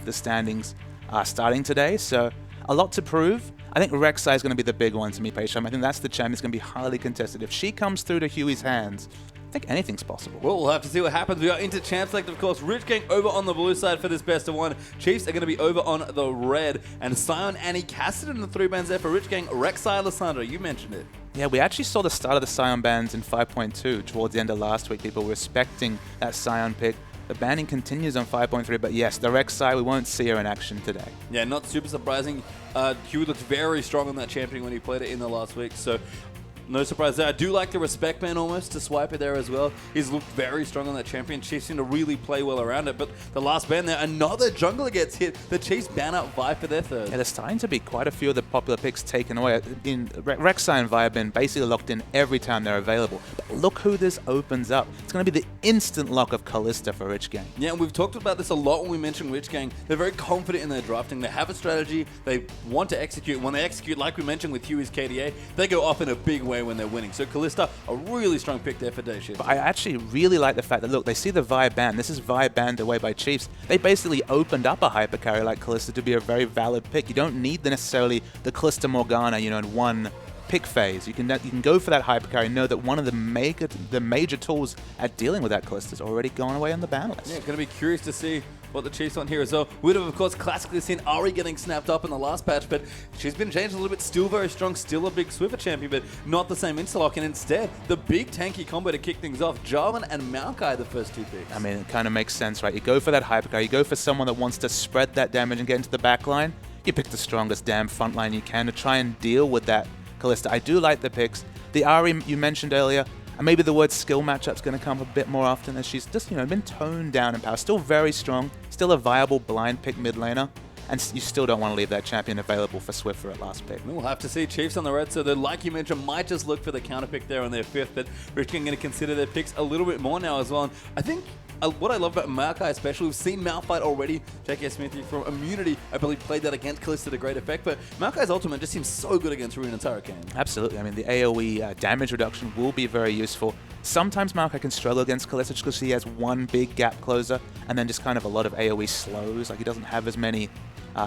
the standings starting today, so a lot to prove. I think Rek'Sai is going to be the big one to me, Paysham. I think that's the champion that's going to be highly contested. If she comes through to Huey's hands, I think anything's possible. Well, we'll have to see what happens. We are into champ select, of course. Rich Gang over on the blue side for this best of one. Chiefs are going to be over on the red. And Sion, Annie, Cassidy in the 3 bans there for Rich Gang. Rek'Sai, Lissandra, you mentioned it. Yeah, we actually saw the start of the Sion bans in 5.2 towards the end of last week. People respecting that Sion pick. The banning continues on 5.3, but yes, the Rek'Sai, we won't see her in action today. Yeah, not super surprising. Huey looked very strong on that champion when he played it in the last week, so no surprise there. I do like the respect ban almost to swipe it there as well. He's looked very strong on that champion. Chiefs seem to really play well around it, but the last ban there, another jungler gets hit. The Chiefs ban out Vi for their third. Yeah, there's starting to be quite a few of the popular picks taken away. Rek'Sai and Vi have been basically locked in every time they're available. But look who this opens up. It's going to be the instant lock of Kalista for Rich Gang. Yeah, and we've talked about this a lot when we mentioned Rich Gang. They're very confident in their drafting. They have a strategy. They want to execute. When they execute, like we mentioned with Huey's KDA, they go off in a big way when they're winning. So Kalista, a really strong pick there for Dayshift. But I actually really like the fact that, look, they see the Vi ban. This is Vi banned away by Chiefs. They basically opened up a hyper carry like Kalista to be a very valid pick. You don't need necessarily the Kalista Morgana, in one pick phase. You can go for that hyper carry and know that one of the major tools at dealing with that Kalista has already gone away on the ban list. Yeah, going to be curious to see what the Chiefs want here as well. We'd have, of course, classically seen Ari getting snapped up in the last patch, but she's been changed a little bit. Still very strong, still a big Swiffer champion, but not the same insta-lock. And instead, the big tanky combo to kick things off. Jarvan and Maokai, the first 2 picks. I mean, it kind of makes sense, right? You go for that hypercar, you go for someone that wants to spread that damage and get into the back line. You pick the strongest damn front line you can to try and deal with that Kalista. I do like the picks. The Ari you mentioned earlier, and maybe the word skill matchup's going to come a bit more often as she's just, been toned down in power. Still very strong, still a viable blind pick mid laner, and you still don't want to leave that champion available for Swiffer at last pick. We'll have to see. Chiefs on the red, so they, like you mentioned, might just look for the counter pick there on their 5th, but Rich Gang going to consider their picks a little bit more now as well. And I think what I love about Maokai especially, we've seen Malphite already. J.K. Smithy from Immunity, I believe, played that against Kalista to great effect, but Maokai's ultimate just seems so good against Rune and Hurricane. Absolutely. I mean, the AoE damage reduction will be very useful. Sometimes Maokai can struggle against Kalista just because he has one big gap closer and then just kind of a lot of AoE slows. Like, he doesn't have as many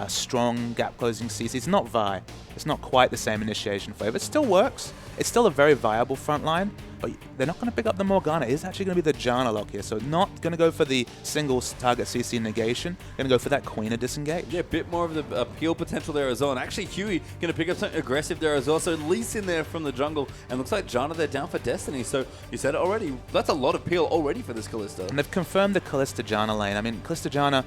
strong gap closing CCs. It's not Vi. It's not quite the same initiation flavor. It still works. It's still a very viable front line, but they're not going to pick up the Morgana. It is actually going to be the Janna lock here. So not going to go for the single target CC negation. Going to go for that Queen of Disengage. Yeah, a bit more of the appeal potential there as well. And actually, Huey going to pick up something aggressive there as well. So Lee in there from the jungle. And looks like Janna, they're down for Destiny. So you said it already. That's a lot of appeal already for this Kalista. And they've confirmed the Kalista Janna lane. I mean, Kalista Janna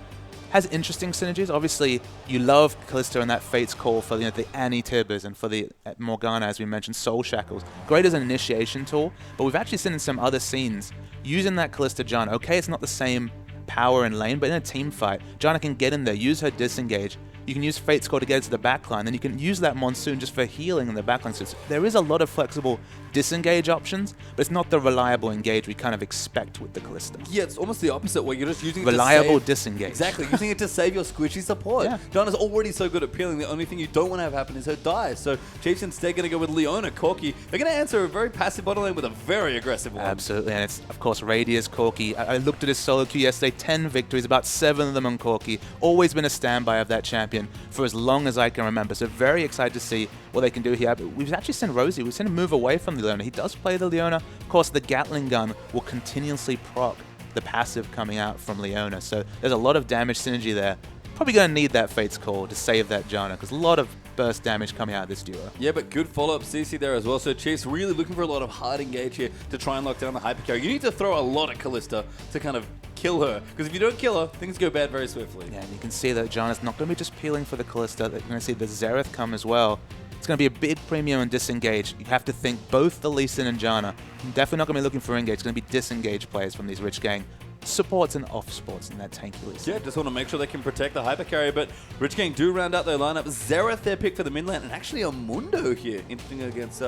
has interesting synergies. Obviously, you love Kalista and that Fate's Call for the Annie Tibbers and for the Morgana, as we mentioned, Soul Shackles. Great as an initiation tool, but we've actually seen in some other scenes using that Kalista Janna. Okay, it's not the same power in lane, but in a team fight, Janna can get in there, use her disengage. You can use Fate's Call to get to the backline, then you can use that Monsoon just for healing in the backline. So there is a lot of flexible disengage options, but it's not the reliable engage we kind of expect with the Kalista. Yeah, it's almost the opposite, where you're just using it reliable to save, disengage. Exactly, using it to save your squishy support. Yeah. Janna's already so good at peeling, the only thing you don't want to have happen is her die. So Chiefs instead going to go with Leona, Corki. They're going to answer a very passive bottom lane with a very aggressive one. Absolutely, and it's, of course, Radius, Corki. I looked at his solo queue yesterday, 10 victories, about 7 of them on Corki. Always been a standby of that champion for as long as I can remember. So very excited to see what they can do here. But we've actually seen Rosie. We've seen him move away from the Leona. He does play the Leona. Of course, the Gatling gun will continuously proc the passive coming out from Leona. So there's a lot of damage synergy there. Probably going to need that Fate's Call to save that Janna, because a lot of burst damage coming out of this duo. Yeah, but good follow-up CC there as well. So Chiefs really looking for a lot of hard engage here to try and lock down the hypercarry. You need to throw a lot at Kalista to kind of kill her, because if you don't kill her, things go bad very swiftly. Yeah, and you can see that Janna's not going to be just peeling for the Kalista. You're going to see the Xerath come as well. It's going to be a big premium and disengage. You have to think both the Lee Sin and Janna. Definitely not going to be looking for engage. It's going to be disengage players from these Rich Gang supports and off sports in that tanky Lee Sin. Yeah, just want to make sure they can protect the hypercarry, but Rich Gang do round out their lineup. Xerath their pick for the mid lane, and actually a Mundo here, interesting against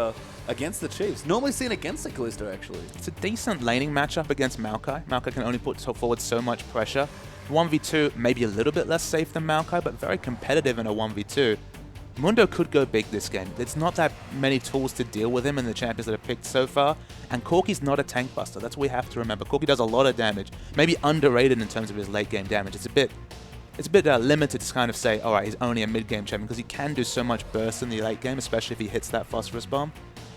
the Chiefs. Normally seen against the Kalista, actually. It's a decent laning matchup against Maokai. Maokai can only put forward so much pressure. 1v2, maybe a little bit less safe than Maokai, but very competitive in a 1v2. Mundo could go big this game. There's not that many tools to deal with him in the champions that are picked so far, and Corki's not a tank buster. That's what we have to remember. Corki does a lot of damage, maybe underrated in terms of his late game damage. It's it's a bit limited to kind of say, all right, he's only a mid-game champion, because he can do so much burst in the late game, especially if he hits that phosphorus bomb.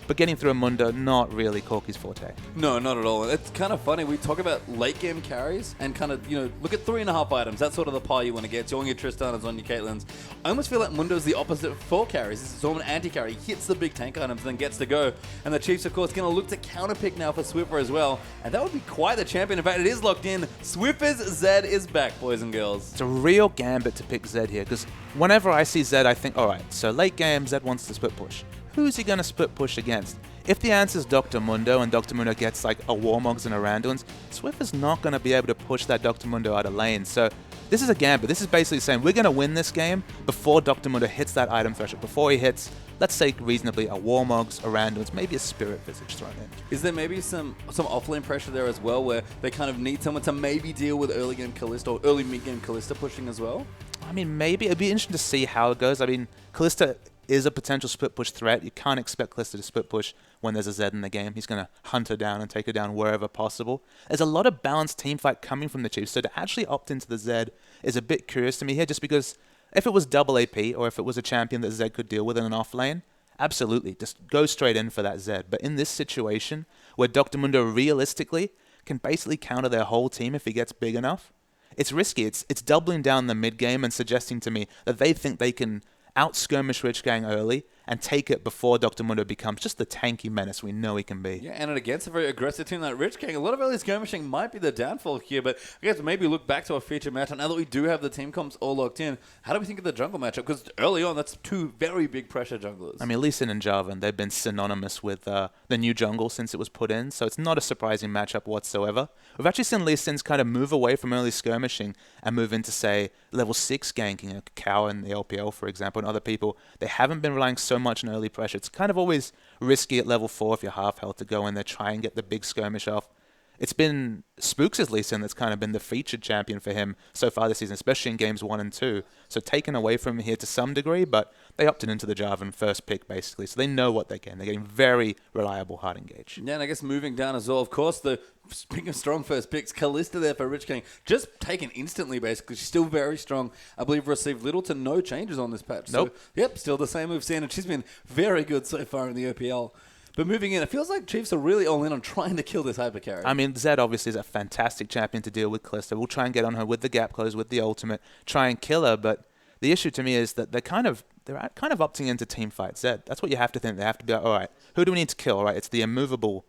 But getting through a Mundo, not really Corky's forte. No, not at all. It's kind of funny. We talk about late game carries and kind of, look at 3.5 items. That's sort of the pie you want to get. So on your Tristanas, on your Caitlins. I almost feel like Mundo's the opposite for carries. This is sort of an anti-carry. He hits the big tank items and then gets to go. And the Chiefs, of course, going to look to counterpick now for Swiffer as well. And that would be quite the champion. In fact, it is locked in. Swiffer's Zed is back, boys and girls. It's a real gambit to pick Zed here, because whenever I see Zed, I think, all right, so late game, Zed wants to split push. Who's he going to split push against? If the answer is Dr. Mundo and Dr. Mundo gets like a Warmogs and a Randuin's, Swiffer's not going to be able to push that Dr. Mundo out of lane. So this is a gambit. This is basically saying we're going to win this game before Dr. Mundo hits that item threshold, before he hits, let's say reasonably, a Warmogs, a Randuin's, maybe a Spirit Visage thrown in. Is there maybe some offlane pressure there as well, where they kind of need someone to maybe deal with early game Kalista or early mid game Kalista pushing as well? I mean, maybe. It'd be interesting to see how it goes. I mean, Kalista is a potential split push threat. You can't expect Kalista to split push when there's a Zed in the game. He's going to hunt her down and take her down wherever possible. There's a lot of balanced team fight coming from the Chiefs, so to actually opt into the Zed is a bit curious to me here, just because if it was double AP or if it was a champion that Zed could deal with in an off lane, absolutely, just go straight in for that Zed. But in this situation, where Dr. Mundo realistically can basically counter their whole team if he gets big enough, it's risky. It's doubling down the mid game and suggesting to me that they think they can out-skirmish Rich Gang early and take it before Dr. Mundo becomes just the tanky menace we know he can be. Yeah, and against a very aggressive team like Rich Gang, a lot of early skirmishing might be the downfall here, but I guess maybe look back to a feature matchup. Now that we do have the team comps all locked in, how do we think of the jungle matchup? Because early on, that's two very big pressure junglers. I mean, Lee Sin and Jarvan, they've been synonymous with the new jungle since it was put in, so it's not a surprising matchup whatsoever. We've actually seen Lee Sin's kind of move away from early skirmishing and move into, say, level 6 ganking, Cow in the OPL, for example, and other people. They haven't been relying so much on early pressure. It's kind of always risky at level 4 if you're half health to go in there, try and get the big skirmish off. It's been Spooks' Lee Sin that's kind of been the featured champion for him so far this season, especially in games 1 and 2. So taken away from him here to some degree, but they opted into the Jarvan first pick, basically. So they know what they're getting. They're getting very reliable hard engage. Yeah, and I guess moving down as well, of course, speaking of strong first picks, Kalista there for Rich King, just taken instantly, basically. She's still very strong. I believe received little to no changes on this patch. Nope. So, yep, still the same we've seen, and she's been very good so far in the OPL. But moving in, it feels like Chiefs are really all in on trying to kill this hyper carry. I mean, Zed obviously is a fantastic champion to deal with Kalista. We'll try and get on her with the gap close, with the ultimate, try and kill her. But the issue to me is that they're kind of opting into team fight Zed. That's what you have to think. They have to be like, all right, who do we need to kill? All right, it's the immovable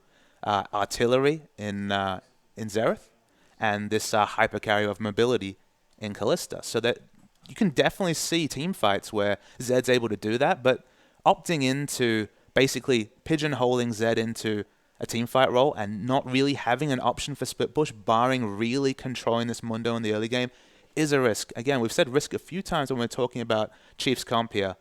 artillery in Xerath and this hyper carry of mobility in Kalista. So that you can definitely see team fights where Zed's able to do that, but opting into basically pigeonholing Zed into a teamfight role and not really having an option for split push, barring really controlling this Mundo in the early game, is a risk. Again, we've said risk a few times when we're talking about Chiefs comp here.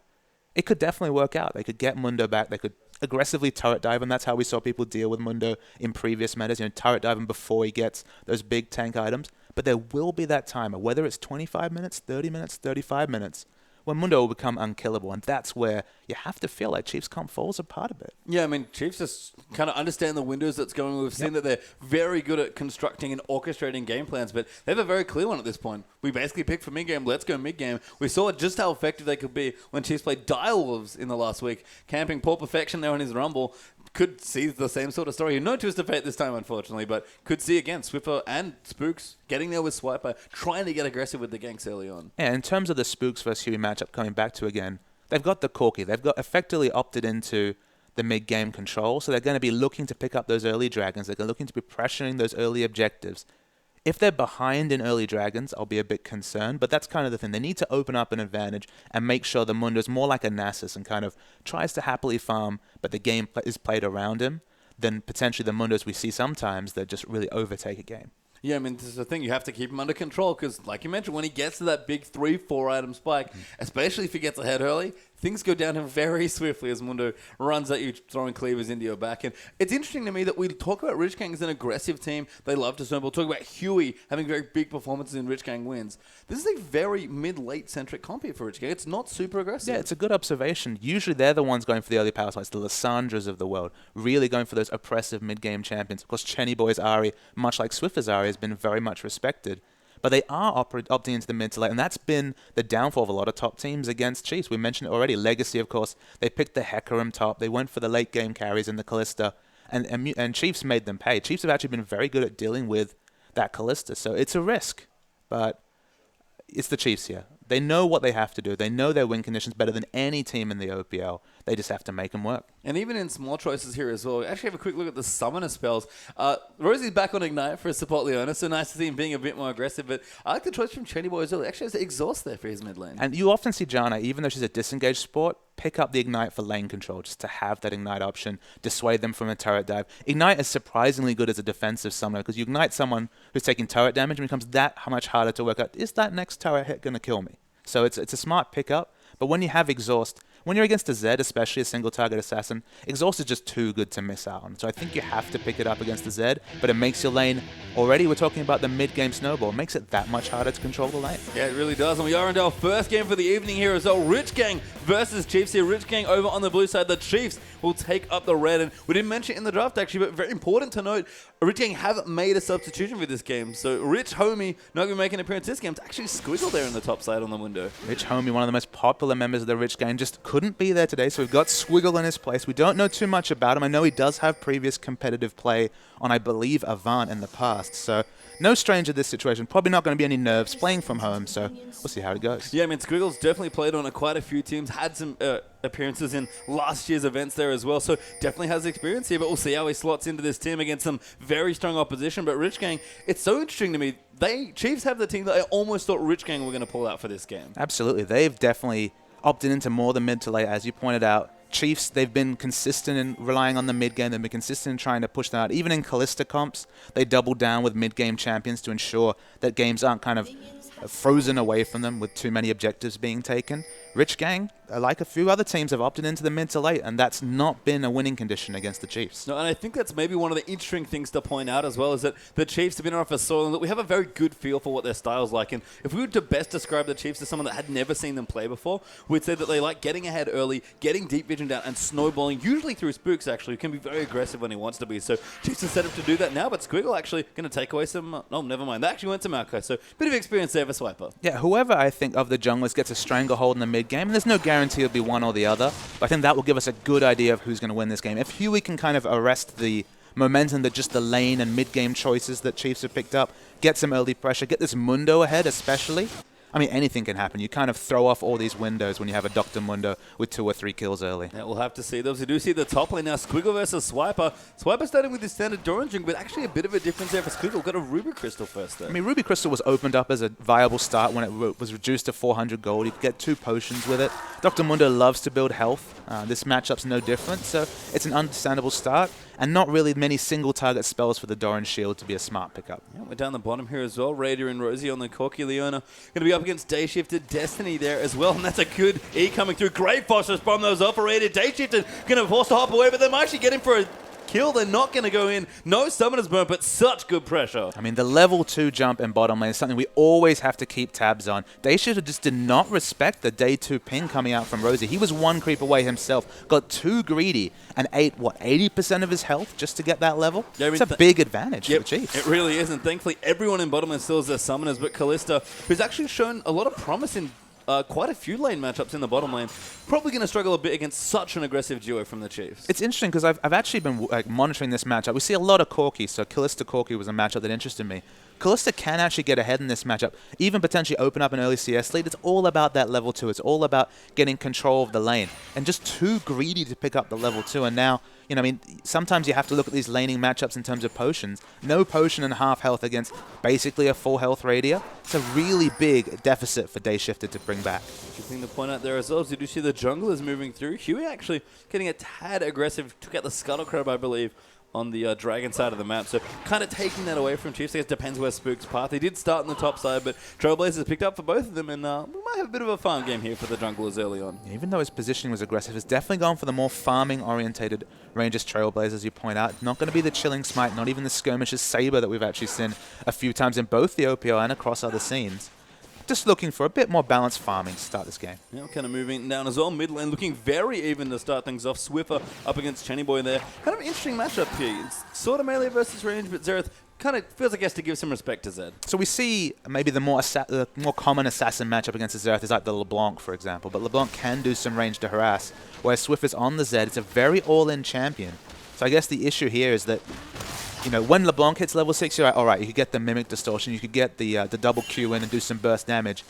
It could definitely work out. They could get Mundo back. They could aggressively turret dive, and that's how we saw people deal with Mundo in previous metas, turret diving before he gets those big tank items. But there will be that timer, whether it's 25 minutes, 30 minutes, 35 minutes, when Mundo will become unkillable, and that's where you have to feel like Chiefs comp falls apart a bit. Yeah, I mean, Chiefs just kind of understand the windows that's going on. We've seen that they're very good at constructing and orchestrating game plans, but they have a very clear one at this point. We basically picked for mid-game, let's go mid-game. We saw just how effective they could be when Chiefs played Direwolves in the last week, camping Poor Perfection there on his Rumble. Could see the same sort of story. No twist of fate this time, unfortunately, but could see again Swiffer and Spooks getting there with Swiper, trying to get aggressive with the ganks early on. Yeah, in terms of the Spooks versus Huey matchup coming back to again, they've got the Corki. They've got effectively opted into the mid-game control, so they're going to be looking to pick up those early dragons. They're looking to be pressuring those early objectives. If they're behind in early dragons, I'll be a bit concerned, but that's kind of the thing. They need to open up an advantage and make sure the Mundo's more like a Nasus and kind of tries to happily farm, but the game is played around him, than potentially the Mundos we see sometimes that just really overtake a game. Yeah, I mean, this is the thing. You have to keep him under control because, like you mentioned, when he gets to that big 3-4 item spike, especially if he gets ahead early, things go down him very swiftly as Mundo runs at you, throwing cleavers into your back. And it's interesting to me that we talk about Rich Gang as an aggressive team. They love to snowball. Talk about Huey having very big performances in Rich Gang wins. This is a very mid-late centric comp here for Rich Gang. It's not super aggressive. Yeah, it's a good observation. Usually they're the ones going for the early power spikes, the Lissandras of the world, really going for those oppressive mid-game champions. Of course, Chenny Boy's Ari, much like Swiffer's Ari, has been very much respected. But they are opting into the mid to late, and that's been the downfall of a lot of top teams against Chiefs. We mentioned it already. Legacy, of course, they picked the Hecarim top. They went for the late game carries in the Callista, and Chiefs made them pay. Chiefs have actually been very good at dealing with that Callista, so it's a risk. But it's the Chiefs here. They know what they have to do. They know their win conditions better than any team in the OPL. They just have to make them work. And even in small choices here as well, we actually have a quick look at the summoner spells. Rosie's back on Ignite for a support Leona, so nice to see him being a bit more aggressive. But I like the choice from Chenny Boy as well. He actually has Exhaust there for his mid lane. And you often see Janna, even though she's a disengaged support, pick up the Ignite for lane control, just to have that Ignite option, dissuade them from a turret dive. Ignite is surprisingly good as a defensive summoner, because you Ignite someone who's taking turret damage, and it becomes that much harder to work out, is that next turret hit going to kill me? So it's a smart pickup, but when you have Exhaust, when you're against a Zed, especially a single target assassin, Exhaust is just too good to miss out on. So I think you have to pick it up against the Zed, but it makes your lane, already we're talking about the mid-game snowball, it makes it that much harder to control the lane. Yeah, it really does. And we are into our first game for the evening here as well. Rich Gang versus Chiefs here. Rich Gang over on the blue side. The Chiefs will take up the red. And we didn't mention it in the draft actually, but very important to note, Rich Gang have made a substitution for this game. So Rich Homie not going to be making an appearance this game. It's actually Squiggle there in the top side on the window. Rich Homie, one of the most popular members of the Rich Gang, just couldn't be there today. So we've got Squiggle in his place. We don't know too much about him. I know he does have previous competitive play on, I believe, Avant in the past. So no stranger to this situation. Probably not going to be any nerves playing from home. So we'll see how it goes. Yeah, I mean, Squiggle's definitely played on quite a few teams. Had some appearances in last year's events there as well. So definitely has experience here. But we'll see how he slots into this team against some very strong opposition. But Rich Gang, it's so interesting to me. Chiefs have the team that I almost thought Rich Gang were going to pull out for this game. Absolutely. They've definitely opted into more the mid to late, as you pointed out. Chiefs, they've been consistent in relying on the mid game. They've been consistent in trying to push them out. Even in Callista comps, they doubled down with mid game champions to ensure that games aren't kind of frozen away from them with too many objectives being taken. Rich Gang, like a few other teams, have opted into the mid to late, and that's not been a winning condition against the Chiefs. No, and I think that's maybe one of the interesting things to point out as well, is that the Chiefs have been off a soil, and that we have a very good feel for what their style's like. And if we were to best describe the Chiefs as someone that had never seen them play before, we'd say that they like getting ahead early, getting deep vision down, and snowballing, usually through spooks, actually, who can be very aggressive when he wants to be. So Chiefs are set up to do that now, but Squiggle actually going to take away some... oh, never mind. They actually went to Malco, so bit of experience there for Swiper. Yeah, whoever I think of the junglers gets a stranglehold in the mid game, and there's no guarantee it'll be one or the other, but I think that will give us a good idea of who's going to win this game. If Huey can kind of arrest the momentum that just the lane and mid-game choices that Chiefs have picked up, get some early pressure, get this Mundo ahead especially, I mean, anything can happen. You kind of throw off all these windows when you have a Dr. Mundo with 2 or 3 kills early. Yeah, we'll have to see those. We do see the top lane now, Squiggle versus Swiper. Swiper starting with his standard Doran Jung, but actually a bit of a difference there for Squiggle. Got a Ruby Crystal first there. I mean, Ruby Crystal was opened up as a viable start when it was reduced to 400 gold. You could get 2 potions with it. Dr. Mundo loves to build health. This matchup's no different, so it's an understandable start. And not really many single target spells for the Doran Shield to be a smart pickup. Yeah, we're down the bottom here as well. Raider and Rosie on the Corky. Leona going to be up against Day Shifted Destiny there as well. And that's a good E coming through. Great phosphorus bomb those off for Raider. Day Shifted going to force to hop away, but they might actually get him for a kill. They're not going to go in. No summoners burn, but such good pressure. I mean, the level 2 jump in bottom lane is something we always have to keep tabs on. Dayshitter just did not respect the day 2 ping coming out from Rosie. He was 1 creep away himself, got too greedy, and ate, what, 80% of his health just to get that level? Yeah, I mean, it's a big advantage for the Chiefs. It really is, and thankfully everyone in bottom lane still has their summoners, but Callista, who's actually shown a lot of promise in quite a few lane matchups in the bottom lane, probably going to struggle a bit against such an aggressive duo from the Chiefs. It's interesting because I've actually been monitoring this matchup. We see a lot of Corky, so Callista Corky was a matchup that interested me. Callista can actually get ahead in this matchup, even potentially open up an early CS lead. It's all about that level 2. It's all about getting control of the lane. And just too greedy to pick up the level 2. And now, you know, I mean, sometimes you have to look at these laning matchups in terms of potions. No potion and half health against basically a full health Radier. It's a really big deficit for Day Shifted to bring back. Good thing to point out there as well. You do see the junglers moving through. Huey actually getting a tad aggressive. Took out the Scuttle Crab, I believe, on the Dragon side of the map. So kind of taking that away from Chiefs. I guess depends where Spook's path. They did start on the top side, but Trailblazers picked up for both of them, and we might have a bit of a farm game here for the junglers early on. Even though his positioning was aggressive, it's definitely gone for the more farming-orientated Rangers Trailblazers, you point out. Not going to be the Chilling Smite, not even the Skirmishes Saber that we've actually seen a few times in both the OPL and across other scenes. just looking for a bit more balanced farming to start this game. Yeah, kind of moving down as well. Mid lane looking very even to start things off. Swiffer up against Chenny Boy there. Kind of an interesting matchup here. It's sort of melee versus range, but Xerath kind of feels like he has to give some respect to Zed. So we see maybe the more common assassin matchup against the Xerath is like the LeBlanc, for example. But LeBlanc can do some range to harass, whereas Swiffer's on the Zed. It's a very all-in champion. So I guess the issue here is that, you know, when LeBlanc hits level 6, you're like, all right, you could get the Mimic Distortion, you could get the double Q in and do some burst damage.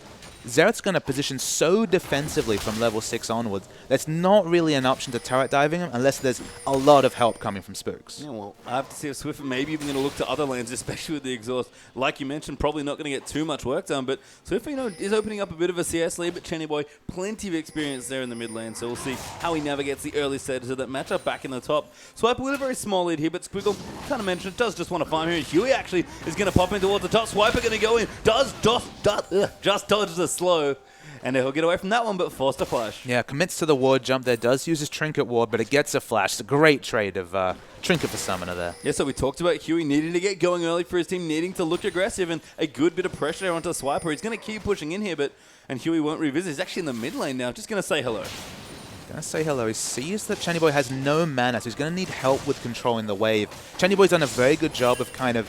Xerath's going to position so defensively from level 6 onwards, that's not really an option to turret diving him unless there's a lot of help coming from Spooks. Yeah, well, I have to see if Swiffer maybe even going to look to other lanes, especially with the exhaust. Like you mentioned, probably not going to get too much work done, but Swiffer, you know, is opening up a bit of a CS lead, but Chenny Boy, plenty of experience there in the mid lane, so we'll see how he navigates the early stages of that matchup back in the top. Swiper with a very small lead here, but Squiggle, kind of mentioned, does just want to farm here. Huey actually is going to pop in towards the top. Swiper going to go in, just dodges the slow, and he'll get away from that one, but forced a flash. Yeah, commits to the ward jump there, does use his Trinket ward, but it gets a flash. It's a great trade of Trinket for Summoner there. Yeah, so we talked about Huey needing to get going early for his team, needing to look aggressive, and a good bit of pressure onto Swiper. He's going to keep pushing in here, and Huey won't revisit. He's actually in the mid lane now, just going to say hello. Gonna say hello. He sees that Chenny Boy has no mana, so he's gonna need help with controlling the wave. Chenny Boy's done a very good job of kind of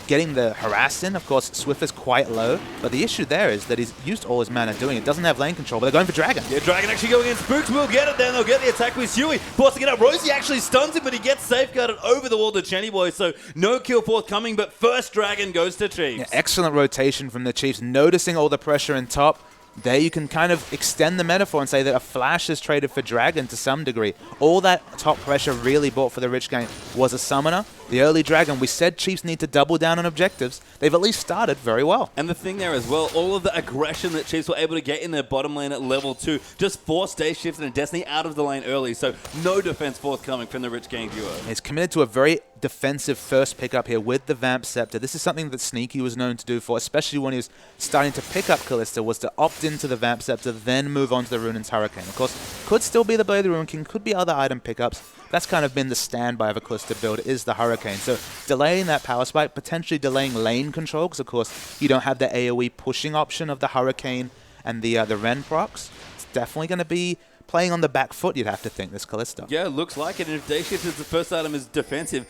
getting the harass in. Of course, Swiffer's quite low, but the issue there is that he's used all his mana doing it. Doesn't have lane control, but they're going for Dragon. Yeah, Dragon actually going in. Spooks will get it then. They'll get the attack with Huey. Forcing it up. Rosie actually stuns him, but he gets safeguarded over the wall to Chenny Boy, so no kill forthcoming, but first Dragon goes to Chiefs. Yeah, excellent rotation from the Chiefs, noticing all the pressure in top. There you can kind of extend the metaphor and say that a flash is traded for Dragon to some degree. All that top pressure really bought for the Rich Gang was a Summoner. The early Dragon, we said Chiefs need to double down on objectives. They've at least started very well. And the thing there as well, all of the aggression that Chiefs were able to get in their bottom lane at level 2 just forced Day Shift and Destiny out of the lane early, so no defense forthcoming from the Rich Gang duo. He's committed to a very defensive first pickup here with the Vamp Scepter. This is something that Sneaky was known to do for, especially when he was starting to pick up Kalista, was to opt into the Vamp Scepter, then move on to the Runaan's Hurricane. Of course, could still be the Blade of the Ruin King, could be other item pickups. That's kind of been the standby of a Kalista build, is the Hurricane. So delaying that power spike, potentially delaying lane control, because of course you don't have the AoE pushing option of the Hurricane and the Ren procs. It's definitely going to be playing on the back foot, you'd have to think, this Kalista. Yeah, it looks like it, and if Day Shift is the first item is defensive,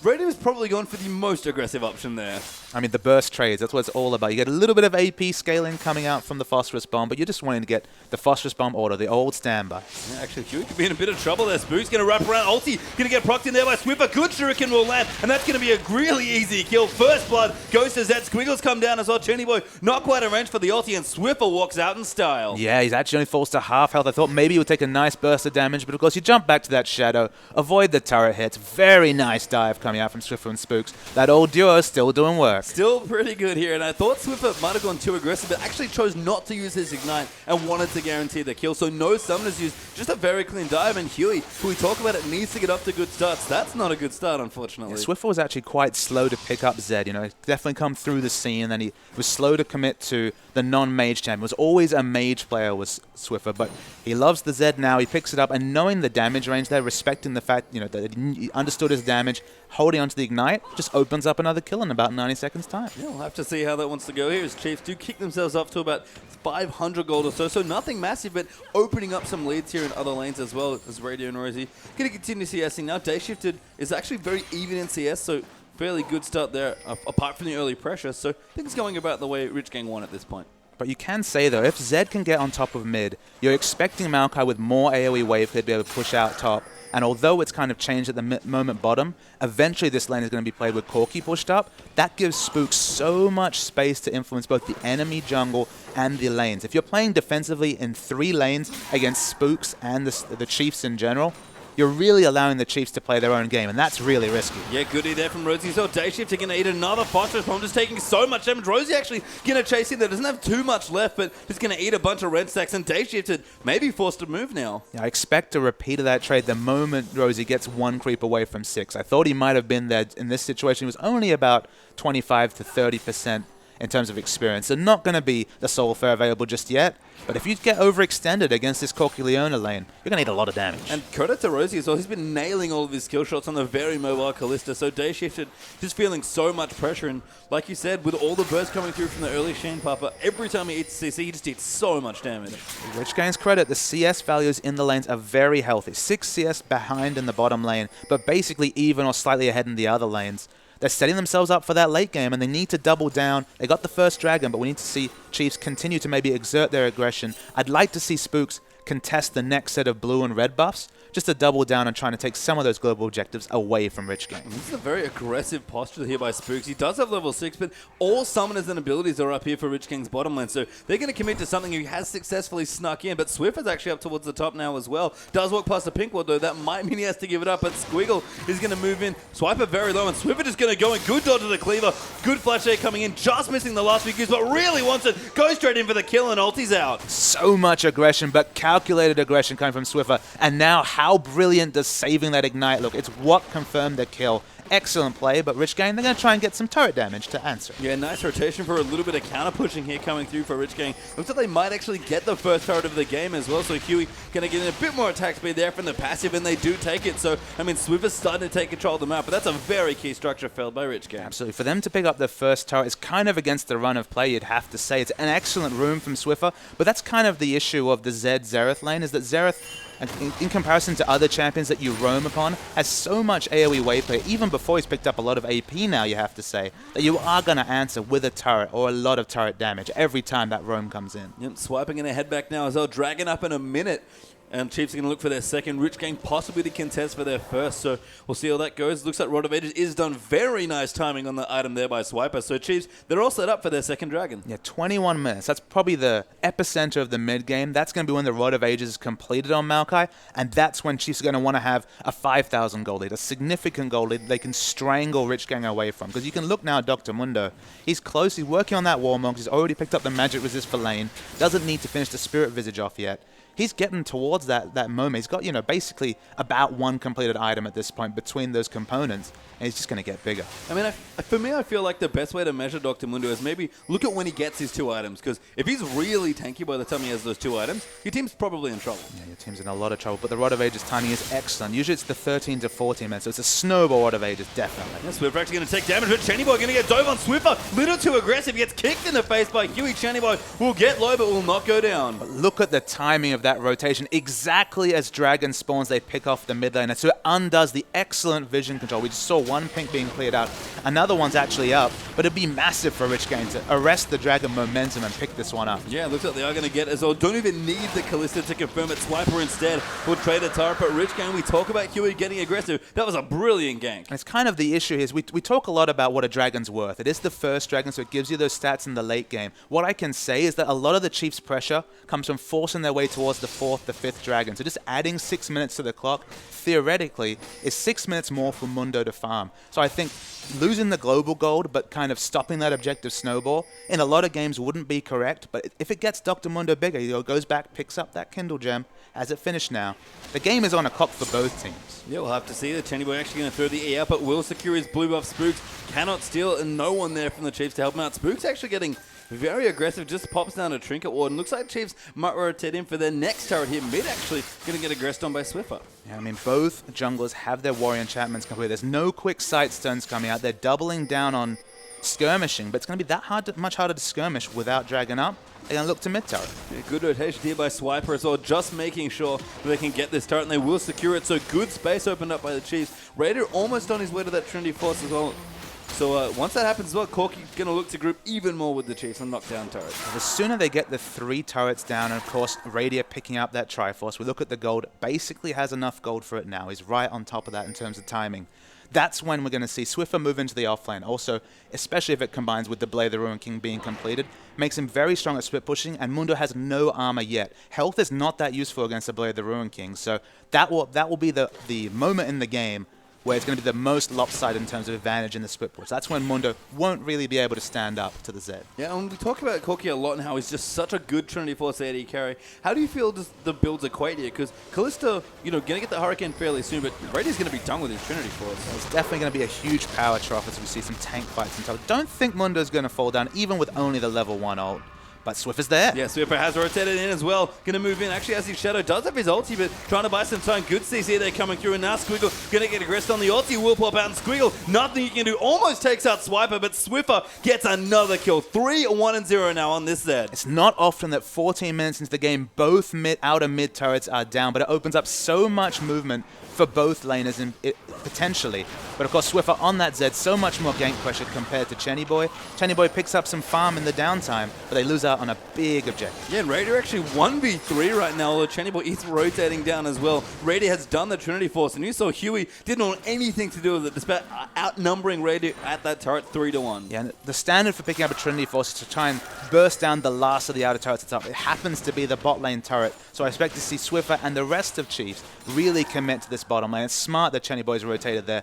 Radio is probably going for the most aggressive option there. I mean, the burst trades, that's what it's all about. You get a little bit of AP scaling coming out from the Phosphorus Bomb, but you're just wanting to get the Phosphorus Bomb order, the old standby. Yeah, actually, Huey could be in a bit of trouble there. Spook's going to wrap around. Ulti going to get procced in there by Swiffer. Good Shuriken will land, and that's going to be a really easy kill. First blood goes to Zed. Squiggles come down as well. Chenny Boy not quite in range for the ulti, and Swiffer walks out in style. Yeah, he's actually only falls to half health. I thought maybe he would take a nice burst of damage, but of course you jump back to that shadow, avoid the turret hits. Very nice dive coming out from Swiffer and Spooks. That old duo is still doing work. Still pretty good here, and I thought Swiffer might have gone too aggressive, but actually chose not to use his Ignite and wanted to guarantee the kill. So no summoners used, just a very clean dive, and Huey, who we talk about, it needs to get up to good starts. That's not a good start, unfortunately. Yeah, Swiffer was actually quite slow to pick up Zed. You know, he definitely come through the scene, and then he was slow to commit to the non-mage champion. Was always a mage player, was Swiffer, but he loves the Zed now. He picks it up, and knowing the damage range there, respecting the fact, you know, that he understood his damage, holding onto the Ignite, just opens up another kill in about 90 seconds time. Yeah, we'll have to see how that wants to go here, as Chiefs do kick themselves up to about 500 gold or so, so nothing massive, but opening up some leads here in other lanes as well as Radio and Rosie. Going to continue CSing now. Day Shifted is actually very even in CS, so fairly good start there, apart from the early pressure, so things going about the way Rich Gang want at this point. But you can say, though, if Zed can get on top of mid, you're expecting Maokai with more AoE wave could be able to push out top. And although it's kind of changed at the moment bottom, eventually this lane is going to be played with Corki pushed up. That gives Spook so much space to influence both the enemy jungle and the lanes. If you're playing defensively in 3 lanes against Spooks and the Chiefs in general, you're really allowing the Chiefs to play their own game, and that's really risky. Yeah, goodie there from Rosie. So Day Shift are going to eat another Phosphorus Bomb, just taking so much damage. Rosie actually going to chase in there. Doesn't have too much left, but just going to eat a bunch of red stacks, and Day Shift maybe forced to move now. Yeah, I expect a repeat of that trade the moment Rosie gets 1 creep away from 6. I thought he might have been there in this situation. He was only about 25 to 30% in terms of experience. They're not going to be the sole fair available just yet, but if you get overextended against this Corky-Leona lane, you're going to need a lot of damage. And credit to Rosie as well. He's been nailing all of his skill shots on the very mobile Kalista. So Day Shifted just feeling so much pressure. And like you said, with all the bursts coming through from the early Shane Papa, every time he eats CC, he just eats so much damage. Which gains credit. The CS values in the lanes are very healthy. 6 CS behind in the bottom lane, but basically even or slightly ahead in the other lanes. They're setting themselves up for that late game, and they need to double down. They got the first dragon, but we need to see Chiefs continue to maybe exert their aggression. I'd like to see Spooks contest the next set of blue and red buffs, just to double down and trying to take some of those global objectives away from Rich Gang. This is a very aggressive posture here by Spooks. He does have level 6, but all summoners and abilities are up here for Rich Gang's bottom lane, so they're going to commit to something he has successfully snuck in, but Swift is actually up towards the top now as well. Does walk past the pink ward, though. That might mean he has to give it up, but Squiggle is going to move in. Swiper very low, and Swiffer just going to go in. Good dodge to the cleaver. Good flash there coming in, just missing the last few kills, but really wants it. Goes straight in for the kill, and ulti's out. So much aggression, but calculated aggression coming from Swiffer, and now how brilliant does saving that ignite look? It's what confirmed the kill. Excellent play, but Rich Gang, they're going to try and get some turret damage to answer. Yeah, nice rotation for a little bit of counter pushing here coming through for Rich Gang. Looks like they might actually get the first turret of the game as well, so Huey going to get in a bit more attack speed there from the passive, and they do take it. So, I mean, Swiffer's starting to take control of the map, but that's a very key structure failed by Rich Gang. Absolutely. For them to pick up their first turret is kind of against the run of play, you'd have to say. It's an excellent room from Swiffer, but that's kind of the issue of the Zereth lane, is that Zereth, in comparison to other champions that you roam upon, has so much AoE wave play, even before he's picked up a lot of AP now, you have to say, that you are going to answer with a turret or a lot of turret damage every time that roam comes in. Yep, swiping in a head back now as well. Dragon up in a minute. And Chiefs are going to look for their second. Rich Gang possibly to contest for their first. So we'll see how that goes. Looks like Rod of Ages is done. Very nice timing on the item there by Swiper. So Chiefs, they're all set up for their second dragon. Yeah, 21 minutes. That's probably the epicenter of the mid game. That's going to be when the Rod of Ages is completed on Maokai. And that's when Chiefs are going to want to have a 5,000 gold lead, a significant gold lead they can strangle Rich Gang away from. Because you can look now at Dr. Mundo. He's close. He's working on that Warmonk. He's already picked up the magic resist for lane. Doesn't need to finish the Spirit Visage off yet. He's getting towards that moment. He's got, basically about one completed item at this point between those components, and he's just going to get bigger. I mean, for me, I feel like the best way to measure Dr. Mundo is maybe look at when he gets his 2 items, because if he's really tanky by the time he has those 2 items, your team's probably in trouble. Yeah, your team's in a lot of trouble, but the Rod of Ages timing is excellent. Usually it's the 13 to 14 minutes, so it's a snowball Rod of Ages, definitely. Yeah, Swiffer actually going to take damage, but Channy Boy going to get dove on Swiffer. Little too aggressive, gets kicked in the face by Huey. Channy Boy will get low, but will not go down. But look at the timing of that rotation. Exactly as Dragon spawns, they pick off the mid lane. So it undoes the excellent vision control. We just saw one pink being cleared out. Another one's actually up, but it'd be massive for Rich Gang to arrest the Dragon momentum and pick this one up. Yeah, looks like they are going to get as well. Don't even need the Kalista to confirm it. Swiper instead will trade a turret, but Rich Gang, we talk about Huey getting aggressive. That was a brilliant gank. And it's kind of the issue here is we talk a lot about what a Dragon's worth. It is the first Dragon, so it gives you those stats in the late game. What I can say is that a lot of the Chiefs' pressure comes from forcing their way towards the 4th, the 5th Dragon. So just adding 6 minutes to the clock, theoretically, is 6 minutes more for Mundo to farm. So I think losing the global gold, but kind of stopping that objective snowball, in a lot of games wouldn't be correct. But if it gets Dr. Mundo bigger, he goes back, picks up that Kindle gem. Has it finished now? The game is on a clock for both teams. Yeah, we'll have to see. The Channy Boy actually going to throw the E out, but will secure his blue buff. Spooks cannot steal, and no one there from the Chiefs to help him out. Spooks actually getting very aggressive, just pops down a Trinket Ward, and looks like Chiefs might rotate in for their next turret here. Mid actually going to get aggressed on by Swiffer. Yeah, I mean, both junglers have their warrior enchantments complete. There's no quick sight stones coming out. They're doubling down on skirmishing, but it's going to be that much harder to skirmish without Dragon up. They're going to look to mid turret. Yeah, good rotation here by Swiper as well, just making sure that they can get this turret, and they will secure it. So good space opened up by the Chiefs. Raider almost on his way to that Trinity Force as well. So once that happens as well, Corky's going to look to group even more with the Chiefs and knock down turrets. The sooner they get the 3 turrets down, and of course Radier picking up that Triforce, we look at the gold, basically has enough gold for it now. He's right on top of that in terms of timing. That's when we're going to see Swiffer move into the offlane. Also, especially if it combines with the Blade of the Ruin King being completed, makes him very strong at split pushing, and Mundo has no armor yet. Health is not that useful against the Blade of the Ruin King, so that will be the moment in the game where it's going to be the most lopsided in terms of advantage in the split push. That's when Mundo won't really be able to stand up to the Zed. Yeah, and we talk about Corki a lot and how he's just such a good Trinity Force AD carry. How do you feel does the builds equate here? Because Kalista, going to get the Hurricane fairly soon, but Radiant's going to be done with his Trinity Force. It's definitely going to be a huge power trough as we see some tank fights and stuff. Don't think Mundo's going to fall down, even with only the level 1 ult. But Swiffer's there. Yeah, Swiffer has rotated in as well. Going to move in. Actually, as his Shadow does have his ulti, but trying to buy some time. Good CC there coming through. And now Squiggle going to get aggressed on the ulti. Will pop out and Squiggle. Nothing he can do. Almost takes out Swiper, but Swiffer gets another kill. 3-1-0 now on this Zed. It's not often that 14 minutes into the game, both outer mid turrets are down, but it opens up so much movement for both laners and potentially. But of course, Swiffer on that Zed, so much more gank pressure compared to Chenny Boy. Chenny Boy picks up some farm in the downtime, but they lose out on a big objective. Yeah, and Raider actually 1v3 right now, although Chenny Boy is rotating down as well. Raider has done the Trinity Force, and you saw Huey didn't want anything to do with it, despite outnumbering Raider at that turret 3-1. Yeah, and the standard for picking up a Trinity Force is to try and burst down the last of the outer turrets at the top. It happens to be the bot lane turret, so I expect to see Swiffer and the rest of Chiefs really commit to this bottom lane. It's smart that Chenny Boy's rotated there.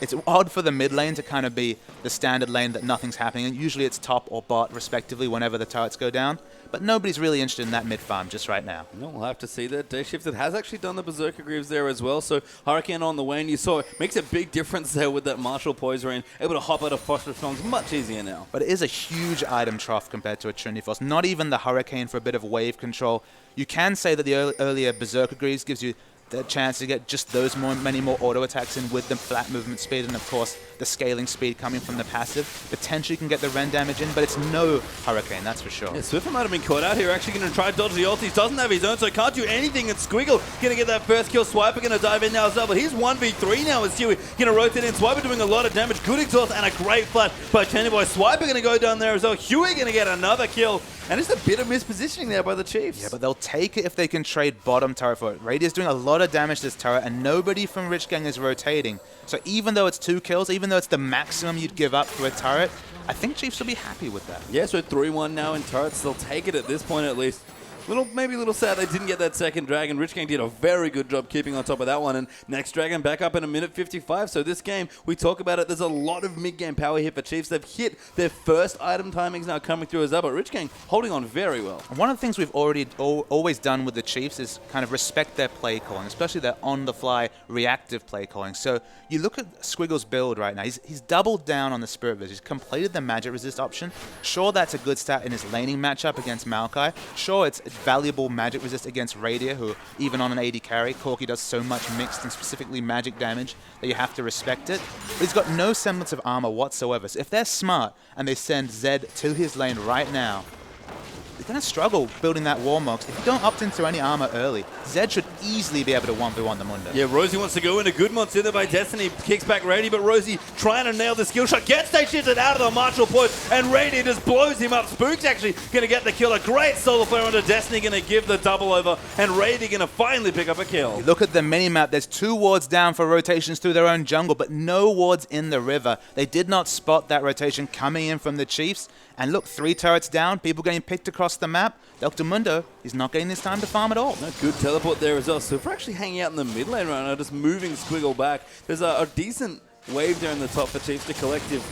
It's odd for the mid lane to kind of be the standard lane that nothing's happening, and usually it's top or bot, respectively, whenever the turrets go down. But nobody's really interested in that mid farm just right now. No, we'll have to see that. Day Shifted has actually done the Berserker Greaves there as well, so Hurricane on the way, and you saw it makes a big difference there with that Martial Poise Rain, able to hop out of Phosphorus Storms much easier now. But it is a huge item trough compared to a Trinity Force. Not even the Hurricane for a bit of wave control. You can say that the earlier Berserker Greaves gives you the chance to get just those many more auto attacks in with the flat movement speed, and of course the scaling speed coming from the passive. Potentially can get the Ren damage in, but it's no Hurricane, that's for sure. Yeah, Swiffer might have been caught out here. Actually going to try to dodge the ultis. Doesn't have his own, so can't do anything. And Squiggle going to get that first kill. Swiper going to dive in now as well, but he's 1v3 now as Huey going to rotate in. Swiper doing a lot of damage. Good exhaust and a great flash by Chenny Boy. Swiper going to go down there as well. Huey going to get another kill. And it's a bit of mispositioning there by the Chiefs. Yeah, but they'll take it if they can trade bottom turret for it. Radiant's doing a lot of damage to this turret, and nobody from Rich Gang is rotating. So even though it's 2 kills, even though it's the maximum you'd give up for a turret, I think Chiefs will be happy with that. Yeah, so 3-1 now in turrets. They'll take it at this point at least. Maybe a little sad they didn't get that second dragon. Rich Gang did a very good job keeping on top of that one. And next dragon back up in a minute 55. So this game, we talk about it, there's a lot of mid-game power here for Chiefs. They've hit their first item timings now coming through as well. But Rich Gang holding on very well. One of the things we've always done with the Chiefs is kind of respect their play calling, especially their on-the-fly reactive play calling. So you look at Squiggle's build right now. He's doubled down on the Spirit Vision. He's completed the magic resist option. Sure, that's a good stat in his laning matchup against Maokai. Sure, it's valuable magic resist against Radiant, who even on an AD carry, Corki does so much mixed and specifically magic damage that you have to respect it. But he's got no semblance of armor whatsoever. So if they're smart and they send Zed to his lane right now, they're going to struggle building that Warmogs. If you don't opt into any armor early, Zed should easily be able to 1v1 the Mundo. Yeah, Rosie wants to go in. A good monster there by Destiny. Kicks back Rady, but Rosie trying to nail the skill shot. Gets they shifted out of the martial poise, and Rady just blows him up. Spook's actually going to get the kill. A great solar flare onto Destiny, going to give the double over, and Rady going to finally pick up a kill. Look at the minimap. There's 2 wards down for rotations through their own jungle, but no wards in the river. They did not spot that rotation coming in from the Chiefs. And look, 3 turrets down, people getting picked across the map. Dr. Mundo is not getting this time to farm at all. No, good teleport there as well. So if we're actually hanging out in the mid lane right now, just moving Squiggle back, there's a decent wave there in the top for Chiefs to collective.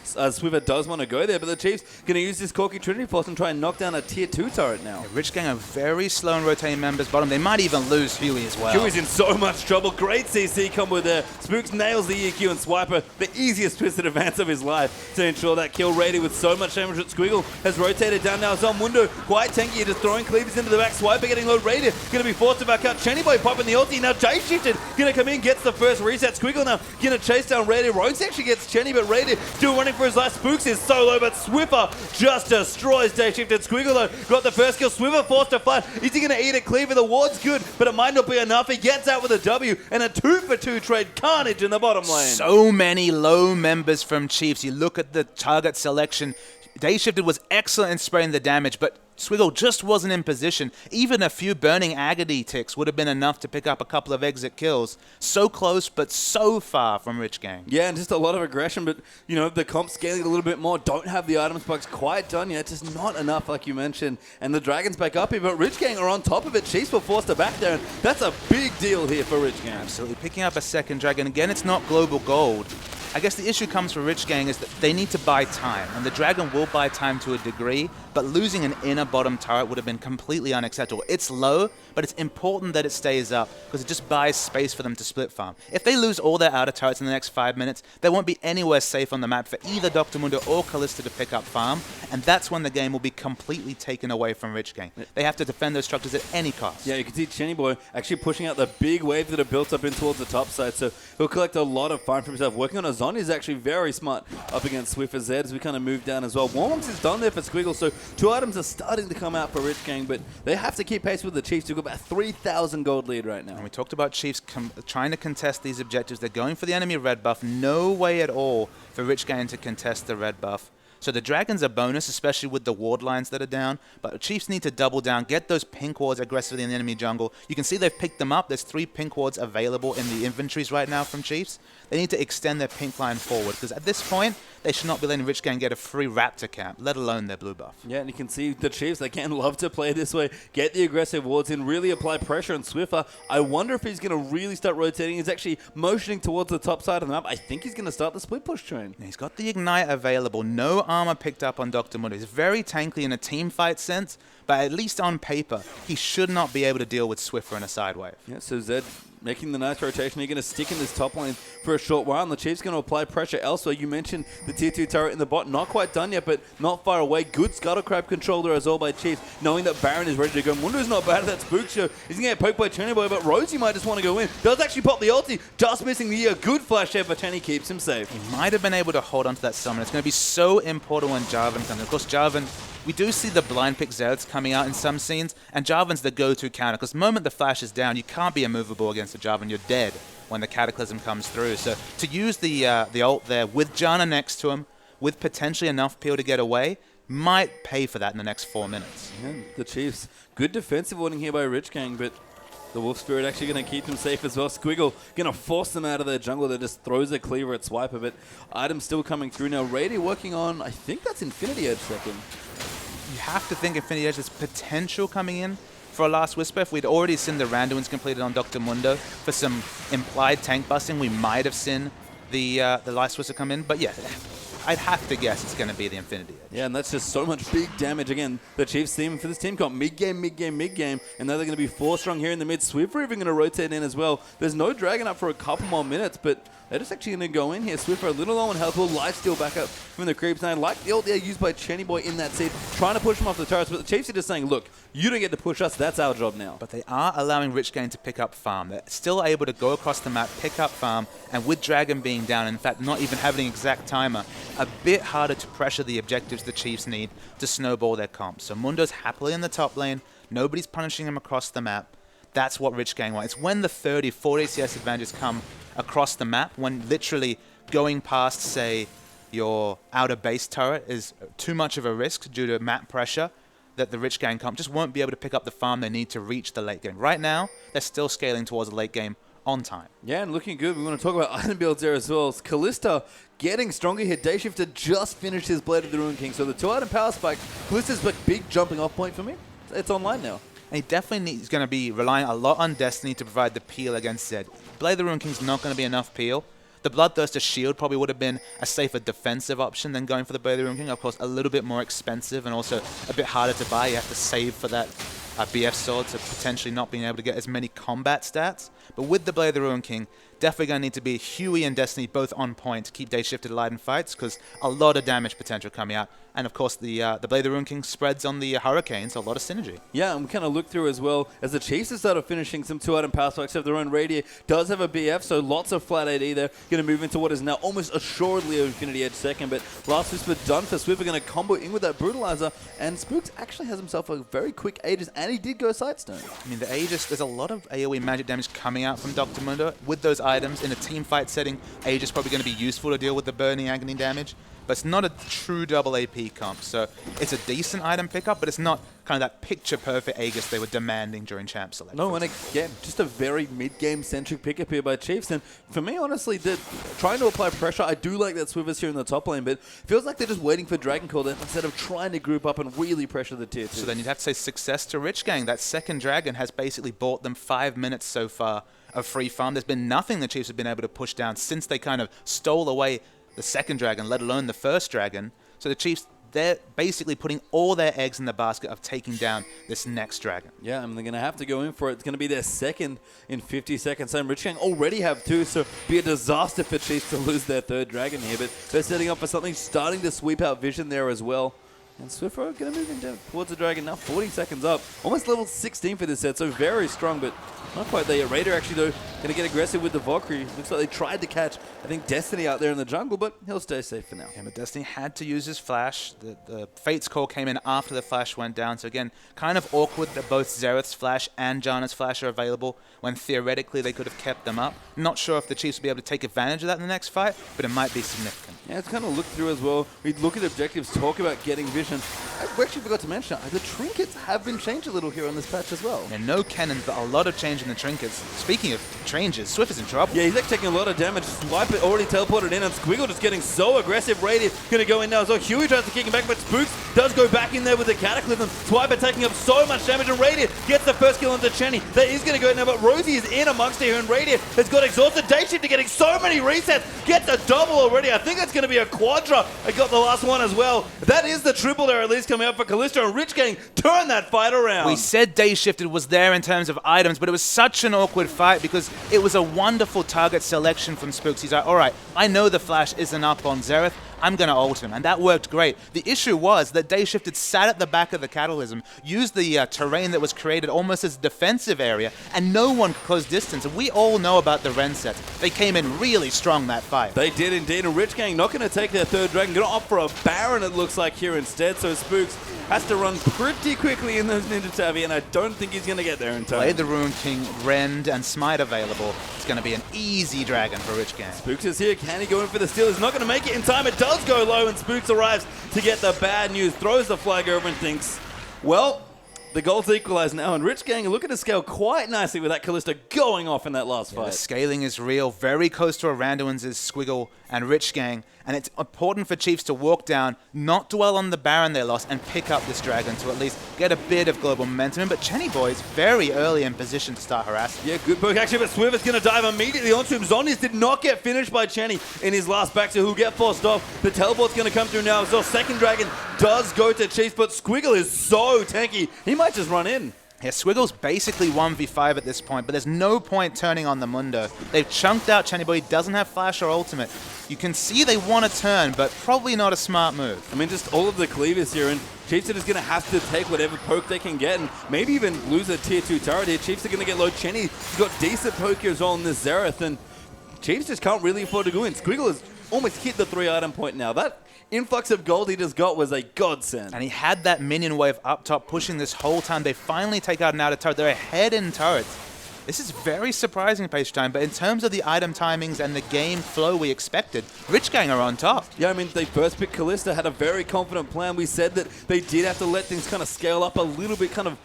Swiffer does want to go there, but the Chiefs going to use this Corki Trinity Force and try and knock down a tier 2 turret now. Yeah, Rich Gang are very slow in rotating members bottom. They might even lose Huey as well. Huey's in so much trouble. Great CC combo there. Spooks nails the EQ and Swiper, the easiest twisted advance of his life to ensure that kill. Rady with so much damage that Squiggle has rotated down now. Mundo quite tanky, just throwing cleavers into the back. Swiper getting low. Rady going to be forced to back out. Chenny Boy popping the ulti. Now Jay shifted. Going to come in, gets the first reset. Squiggle now going to chase down Rady. Rogues actually gets Chenny, but Rady still running for his life. Spooks is solo, but Swiffer just destroys Day Shifted. Squiggle though got the first kill. Swiffer forced to fight. Is he going to eat a cleaver? The ward's good, but it might not be enough. He gets out with a W and a 2-for-2 trade. Carnage in the bottom lane. So many low members from Chiefs. You look at the target selection. Day Shifted was excellent in spraying the damage, but Squiggle just wasn't in position. Even a few burning agony ticks would have been enough to pick up a couple of exit kills. So close, but so far from Rich Gang. Yeah, and just a lot of aggression, but, you know, the comp scaling a little bit more. Don't have the item spikes quite done yet. Just not enough, like you mentioned. And the Dragons back up here, but Rich Gang are on top of it. Chiefs were forced to back there, and that's a big deal here for Rich Gang. Absolutely. Picking up a second Dragon. Again, it's not global gold. I guess the issue comes for Rich Gang is that they need to buy time, and the Dragon will buy time to a degree, but losing an inner bottom turret would have been completely unacceptable. It's low, but it's important that it stays up, because it just buys space for them to split farm. If they lose all their outer turrets in the next 5 minutes, they won't be anywhere safe on the map for either Dr. Mundo or Kalista to pick up farm, and that's when the game will be completely taken away from Rich Gang. They have to defend those structures at any cost. Yeah, you can see Chenny Boy actually pushing out the big wave that are built up in towards the top side, so he'll collect a lot of farm for himself. Working on a Zon is actually very smart up against Swift as Zed as we kind of move down as well. Warmox is done there for Squiggle, so 2 items are starting to come out for Rich Gang, but they have to keep pace with the Chiefs. They've got about 3,000 gold lead right now. And we talked about Chiefs trying to contest these objectives. They're going for the enemy red buff. No way at all for Rich Gang to contest the red buff. So the Dragons are bonus, especially with the ward lines that are down. But Chiefs need to double down, get those pink wards aggressively in the enemy jungle. You can see they've picked them up. There's 3 pink wards available in the inventories right now from Chiefs. They need to extend their pink line forward, because at this point, they should not be letting Rich Gang get a free Raptor camp, let alone their blue buff. Yeah, and you can see the Chiefs, they can love to play this way, get the aggressive wards in, really apply pressure on Swiffer. I wonder if he's going to really start rotating. He's actually motioning towards the top side of the map. I think he's going to start the split push train. He's got the Ignite available. No armor picked up on Dr. Mundo. He's very tanky in a team fight sense, but at least on paper, he should not be able to deal with Swiffer in a side wave. Yeah, so Zed making the nice rotation. You're going to stick in this top lane for a short while, and the Chiefs going to apply pressure elsewhere. You mentioned the tier 2 turret in the bot. Not quite done yet, but not far away. Good Scuttle Crab control there as well by Chiefs, knowing that Baron is ready to go. Mundo's not bad at that spook show. He's going to get poked by Chenny Boy, but Rosie might just want to go in. Does actually pop the ulti. Just missing the good flash there, but Chenny keeps him safe. He might have been able to hold on to that summon. It's going to be so important when Jarvan comes in. Of course, Jarvan, we do see the blind pick Zerds coming out in some scenes, and Jarvan's the go-to counter, because the moment the flash is down, you can't be immovable against a Jarvan. You're dead when the Cataclysm comes through. So to use the ult there with Janna next to him, with potentially enough peel to get away, might pay for that in the next 4 minutes. Yeah, the Chiefs, good defensive warning here by Rich Gang, but the Wolf Spirit actually going to keep them safe as well. Squiggle going to force them out of their jungle. That just throws a cleaver at Swiper, but items still coming through now. Rady working on, I think that's Infinity Edge second. You have to think Infinity Edge has potential coming in for a Last Whisper. If we'd already seen the Randuin's completed on Dr. Mundo for some implied tank busting, we might have seen the Last Whisper come in. But yeah, I'd have to guess it's going to be the Infinity Edge. Yeah, and that's just so much big damage. Again, the Chiefs theme for this team comp, mid-game, mid-game, mid-game, and now they're going to be 4 strong here in the mid. Swiffer even going to rotate in as well. There's no Dragon up for a couple more minutes, but they're just actually going to go in here. Swiffer a little low on health, will lifesteal back up from the creeps. And I like the ult there used by Chenny Boy in that seed, trying to push him off the turrets, but the Chiefs are just saying, look, you don't get to push us, that's our job now. But they are allowing Rich Gang to pick up farm. They're still able to go across the map, pick up farm, and with Dragon being down, in fact, not even having an exact timer, a bit harder to pressure the objectives the Chiefs need to snowball their comps. So Mundo's happily in the top lane, nobody's punishing him across the map. That's what Rich Gang wants. It's when the 30, 40 CS advantages come across the map, when literally going past, say, your outer base turret is too much of a risk due to map pressure, that the Rich Gang comp just won't be able to pick up the farm they need to reach the late game. Right now, they're still scaling towards the late game on time. Yeah, and looking good. We want to talk about item builds there as well. Kalista getting stronger here. Dayshifter just finished his Blade of the Ruin King. So the 2-item power spike, Kalista's a big jumping off point for me. It's online now. And he definitely is going to be relying a lot on Destiny to provide the peel against Zed. Blade of the Ruin King's not going to be enough peel. The Bloodthirster shield probably would have been a safer defensive option than going for the Blade of the Ruin King. Of course, a little bit more expensive and also a bit harder to buy. You have to save for that BF sword, so potentially not being able to get as many combat stats. But with the Blade of the Ruin King, definitely going to need to be Huey and Destiny both on point to keep Dayshifter alive in fights, because a lot of damage potential coming out. And of course, the Blade of the Ruin King spreads on the Hurricane, so a lot of synergy. Yeah, and we kind of look through as well, as the Chiefs have started finishing some 2-item power spikes of their own. Radier does have a BF, so lots of flat AD there. Going to move into what is now almost assuredly an Infinity Edge second, but Last Whisper done for Swiffer, going to combo in with that Brutalizer, and Spooks actually has himself a very quick Aegis, and he did go Sightstone. I mean, the Aegis, there's a lot of AoE magic damage coming out from Dr. Mundo. With those items. In a team fight setting, Age is probably going to be useful to deal with the burning agony damage, but it's not a true double AP comp. So it's a decent item pickup, but it's not kind of that picture-perfect Aegis they were demanding during champ select. No, and again, just a very mid-game centric pickup here by Chiefs. And for me, honestly, they're trying to apply pressure. I do like that Swivers here in the top lane, but feels like they're just waiting for Dragon Call instead of trying to group up and really pressure the tier 2. So then you'd have to say success to Rich Gang. That second Dragon has basically bought them 5 minutes so far of free farm. There's been nothing the Chiefs have been able to push down since they kind of stole away the second Dragon, let alone the first Dragon. So the Chiefs, they're basically putting all their eggs in the basket of taking down this next Dragon. Yeah, and they're going to have to go in for it. It's going to be their second in 50 seconds. And Rich Gang already have 2, so it'd be a disaster for Chiefs to lose their third Dragon here. But they're setting up for something, starting to sweep out Vision there as well. And Swifro going to move into towards the Dragon now, 40 seconds up. Almost level 16 for this set, so very strong, but not quite there yet. Raider actually, though, going to get aggressive with the Valkyrie. Looks like they tried to catch, I think, Destiny out there in the jungle, but he'll stay safe for now. Yeah, but Destiny had to use his flash. The Fate's Call came in after the flash went down, so again, kind of awkward that both Xerath's flash and Janna's flash are available when theoretically they could have kept them up. Not sure if the Chiefs will be able to take advantage of that in the next fight, but it might be significant. Yeah, it's kind of looked through as well. We look at objectives, talk about getting Vision. We actually forgot to mention, the trinkets have been changed a little here on this patch as well. And no cannon, but a lot of change in the trinkets. Speaking of changes, Swift is in trouble. Yeah, he's actually taking a lot of damage. Swipe it already teleported in, and Squiggle just getting so aggressive. Radiant going to go in now as well. Huey tries to kick him back, but Spooks does go back in there with the Cataclysm. Swiper taking up so much damage, and Radiant gets the first kill onto Chenny. That is going to go in now, but Rosie is in amongst here, and Radiant has got exhausted. Day Shifter getting so many resets. Gets a double already. I think that's going to be a quadra. I got the last one as well. That is the triple there at least coming up for Callisto, and Rich Gang turn that fight around. We said Day Shifted was there in terms of items, but it was such an awkward fight because it was a wonderful target selection from Spooks. He's like, all right, I know the flash isn't up on Xerath. I'm going to ult him, and that worked great. The issue was that Day Shifted sat at the back of the Cataclysm, used the terrain that was created almost as a defensive area, and no one could close distance. And we all know about the Ren sets. They came in really strong that fight. They did indeed, and Rich Gang not going to take their third Dragon, going to opt for a Baron it looks like here instead, so Spooks has to run pretty quickly in those Ninja Tavi, and I don't think he's going to get there in time. Play the Rune King, Rend, and Smite available. It's going to be an easy Dragon for Rich Gang. Spooks is here. Can he go in for the steal? He's not going to make it in time. It does go low, and Spooks arrives to get the bad news. Throws the flag over and thinks, well, the goals equalize now, and Rich Gang are looking to scale quite nicely with that Callisto going off in that last fight. The scaling is real. Very close to Aranduin's is Squiggle and Rich Gang. And it's important for Chiefs to walk down, not dwell on the Baron they lost, and pick up this Dragon to at least get a bit of global momentum. But Chenny Boy is very early in position to start harassing. Yeah, good poke actually, but Swiver's going to dive immediately onto him. Zonius did not get finished by Chenny in his last back, so he'll get forced off. The teleport's going to come through now. So second Dragon does go to Chiefs, but Squiggle is so tanky, he might just run in. Yeah, Squiggle's basically 1v5 at this point, but there's no point turning on the Mundo. They've chunked out Chenny Boy. He doesn't have flash or ultimate. You can see they want to turn, but probably not a smart move. I mean, just all of the cleavers here, and Chiefs are just going to have to take whatever poke they can get, and maybe even lose a tier 2 turret here. Chiefs are going to get low. Chenny has got decent poke here as well on this Xerath, and Chiefs just can't really afford to go in. Squiggle has almost hit the 3-item point now. That influx of gold he just got was a godsend. And he had that minion wave up top pushing this whole time. They finally take out an outer turret. They're ahead in turrets. This is very surprising page time, but in terms of the item timings and the game flow we expected, Rich Gang are on top. Yeah, I mean, they first picked Callisto, had a very confident plan. We said that they did have to let things kind of scale up a little bit, kind of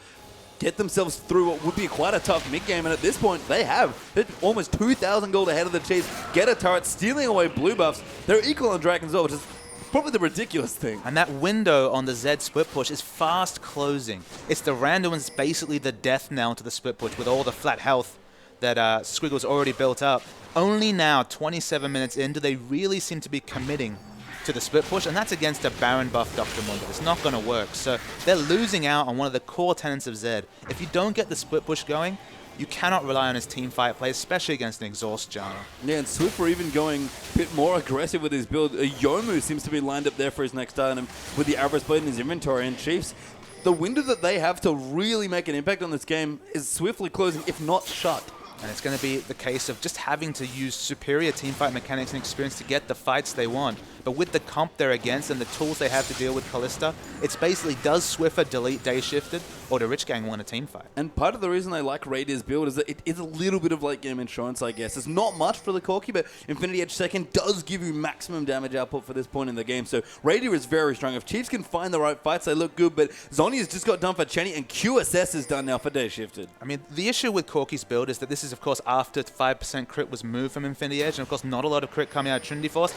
get themselves through what would be quite a tough mid-game, and at this point, they have. They're almost 2,000 gold ahead of the Chiefs, get a turret, stealing away blue buffs. They're equal on Dragon's Ore, which is probably the ridiculous thing. And that window on the Zed split push is fast closing. It's the Randuin's basically the death knell to the split push with all the flat health that Squiggle's already built up. Only now, 27 minutes in, do they really seem to be committing to the split push, and that's against a Baron buff Dr. Mundo. It's not going to work. So they're losing out on one of the core tenets of Zed. If you don't get the split push going, you cannot rely on his team fight play, especially against an exhaust Janna. Yeah, and Swiffer even going a bit more aggressive with his build. Yomu seems to be lined up there for his next item with the Avarice Blade in his inventory, and Chiefs, the window that they have to really make an impact on this game is swiftly closing, if not shut. And it's going to be the case of just having to use superior teamfight mechanics and experience to get the fights they want. But with the comp they're against and the tools they have to deal with Kalista, it's basically, does Swiffer delete Day Shifted, or do Rich Gang win a team fight? And part of the reason I like Radier's build is that it is a little bit of late game insurance, I guess. It's not much for the Corki, but Infinity Edge second does give you maximum damage output for this point in the game. So Radier is very strong. If Chiefs can find the right fights, they look good, but Zhonya's just got done for Chenny, and QSS is done now for Day Shifted. I mean, the issue with Corki's build is that this is, of course, after 5% crit was moved from Infinity Edge, and of course, not a lot of crit coming out of Trinity Force.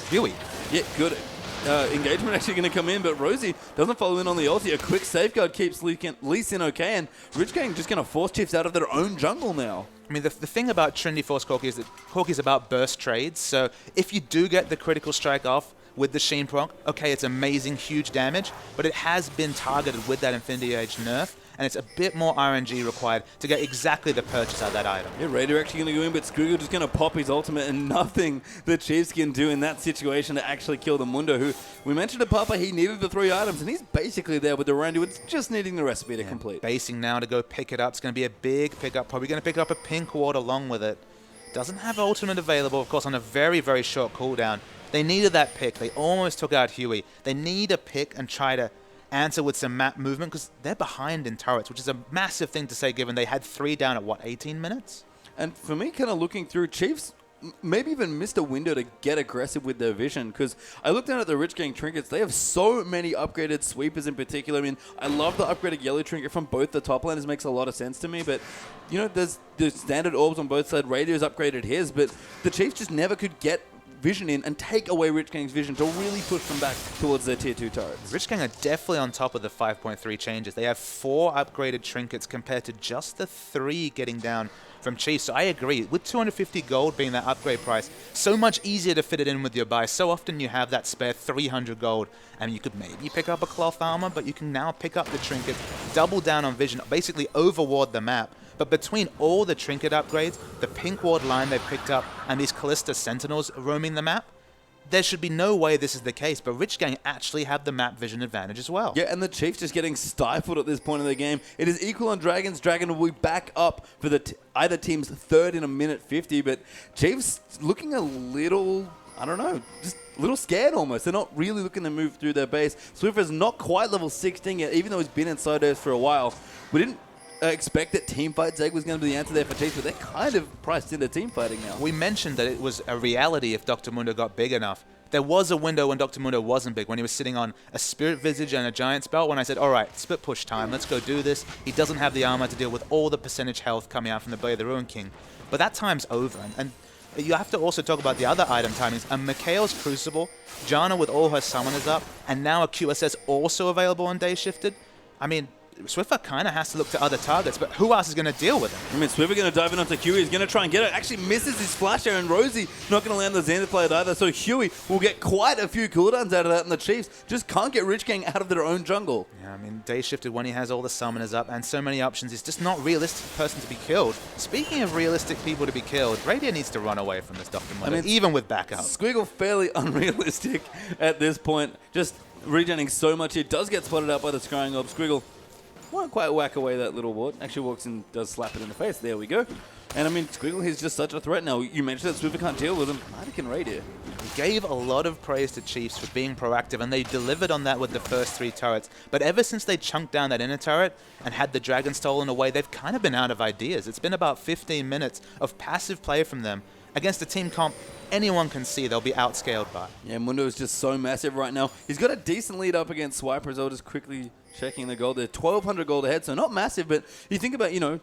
Huey. Yeah, good. Engagement actually going to come in, but Rosie doesn't follow in on the ulti. A quick safeguard keeps Lee Sin okay, and Rich Gang just going to force Chiefs out of their own jungle now. I mean, the thing about Trinity Force Corki is that Corki's about burst trades, so if you do get the critical strike off with the Sheen proc, okay, it's amazing, huge damage, but it has been targeted with that Infinity Edge nerf, and it's a bit more RNG required to get exactly the purchase out of that item. Yeah, Raider actually going to go in, but Squiggle just going to pop his ultimate, and nothing the Chiefs can do in that situation to actually kill the Mundo, who we mentioned to Papa, he needed the 3 items, and he's basically there with the Randy. It's just needing the recipe to complete. Basing now to go pick it up. It's going to be a big pickup, probably going to pick up a pink ward along with it. Doesn't have ultimate available, of course, on a very, very short cooldown. They needed that pick. They almost took out Huey. They need a pick and try to answer with some map movement because they're behind in turrets, which is a massive thing to say given they had 3 down at, what, 18 minutes? And for me, kind of looking through, Chiefs maybe even missed a window to get aggressive with their vision, because I looked down at the Rich Gang trinkets. They have so many upgraded sweepers in particular. I mean, I love the upgraded yellow trinket from both the top laners. Makes a lot of sense to me, but you know, there's the standard orbs on both sides. Radio's upgraded his, but the Chiefs just never could get vision in and take away Rich Gang's vision to really push them back towards their tier 2 turrets. Rich Gang are definitely on top of the 5.3 changes. They have 4 upgraded trinkets compared to just the 3 getting down from Chiefs. So I agree. With 250 gold being that upgrade price, so much easier to fit it in with your buy. So often you have that spare 300 gold and you could maybe pick up a cloth armor, but you can now pick up the trinket, double down on vision, basically overward the map. But between all the trinket upgrades, the pink ward line they picked up, and these Kalista Sentinels roaming the map, there should be no way this is the case, but Rich Gang actually have the map vision advantage as well. Yeah, and the Chiefs just getting stifled at this point in the game. It is equal on Dragons. Dragon will be back up for the either team's 3rd in a minute 50, but Chiefs looking a little, I don't know, just a little scared almost. They're not really looking to move through their base. Swiffer's not quite level 16 yet, even though he's been inside those for a while. We didn't expect that Teamfight Zeg was going to be the answer there for Chiefs, but they're kind of priced into team fighting now. We mentioned that it was a reality if Dr. Mundo got big enough. There was a window when Dr. Mundo wasn't big, when he was sitting on a Spirit Visage and a Giant Spell, when I said, all right, split push time, let's go do this. He doesn't have the armor to deal with all the percentage health coming out from the Blade of the Ruin King. But that time's over, and you have to also talk about the other item timings. A Mikhail's Crucible, Janna with all her summoners up, and now a QSS also available on Day Shifted. I mean, Swiffer kind of has to look to other targets, but who else is going to deal with him? I mean, Swiffer going to dive in onto Huey. He's going to try and get it. Actually misses his flash there, and Rosie not going to land the Xander plate either. So Huey will get quite a few cooldowns out of that, and the Chiefs just can't get Rich Gang out of their own jungle. Yeah, I mean, Day Shifted, when he has all the summoners up and so many options, is just not realistic person to be killed. Speaking of realistic people to be killed, Radiant needs to run away from this Dr. Mundo, even with backup. Squiggle fairly unrealistic at this point. Just regenerating so much. He does get spotted out by the Scrying Orb. Squiggle won't quite whack away that little ward. Actually walks in, does slap it in the face. There we go. And I mean, Squiggle, he's just such a threat now. You mentioned that Swiffer can't deal with him. Neither can Radiant. He gave a lot of praise to Chiefs for being proactive, and they delivered on that with the first 3 turrets. But ever since they chunked down that inner turret and had the dragon stolen away, they've kind of been out of ideas. It's been about 15 minutes of passive play from them against a team comp anyone can see they'll be outscaled by. Yeah, Mundo is just so massive right now. He's got a decent lead up against Swiper as well, just quickly checking the gold. They're 1,200 gold ahead, so not massive, but you think about, you know,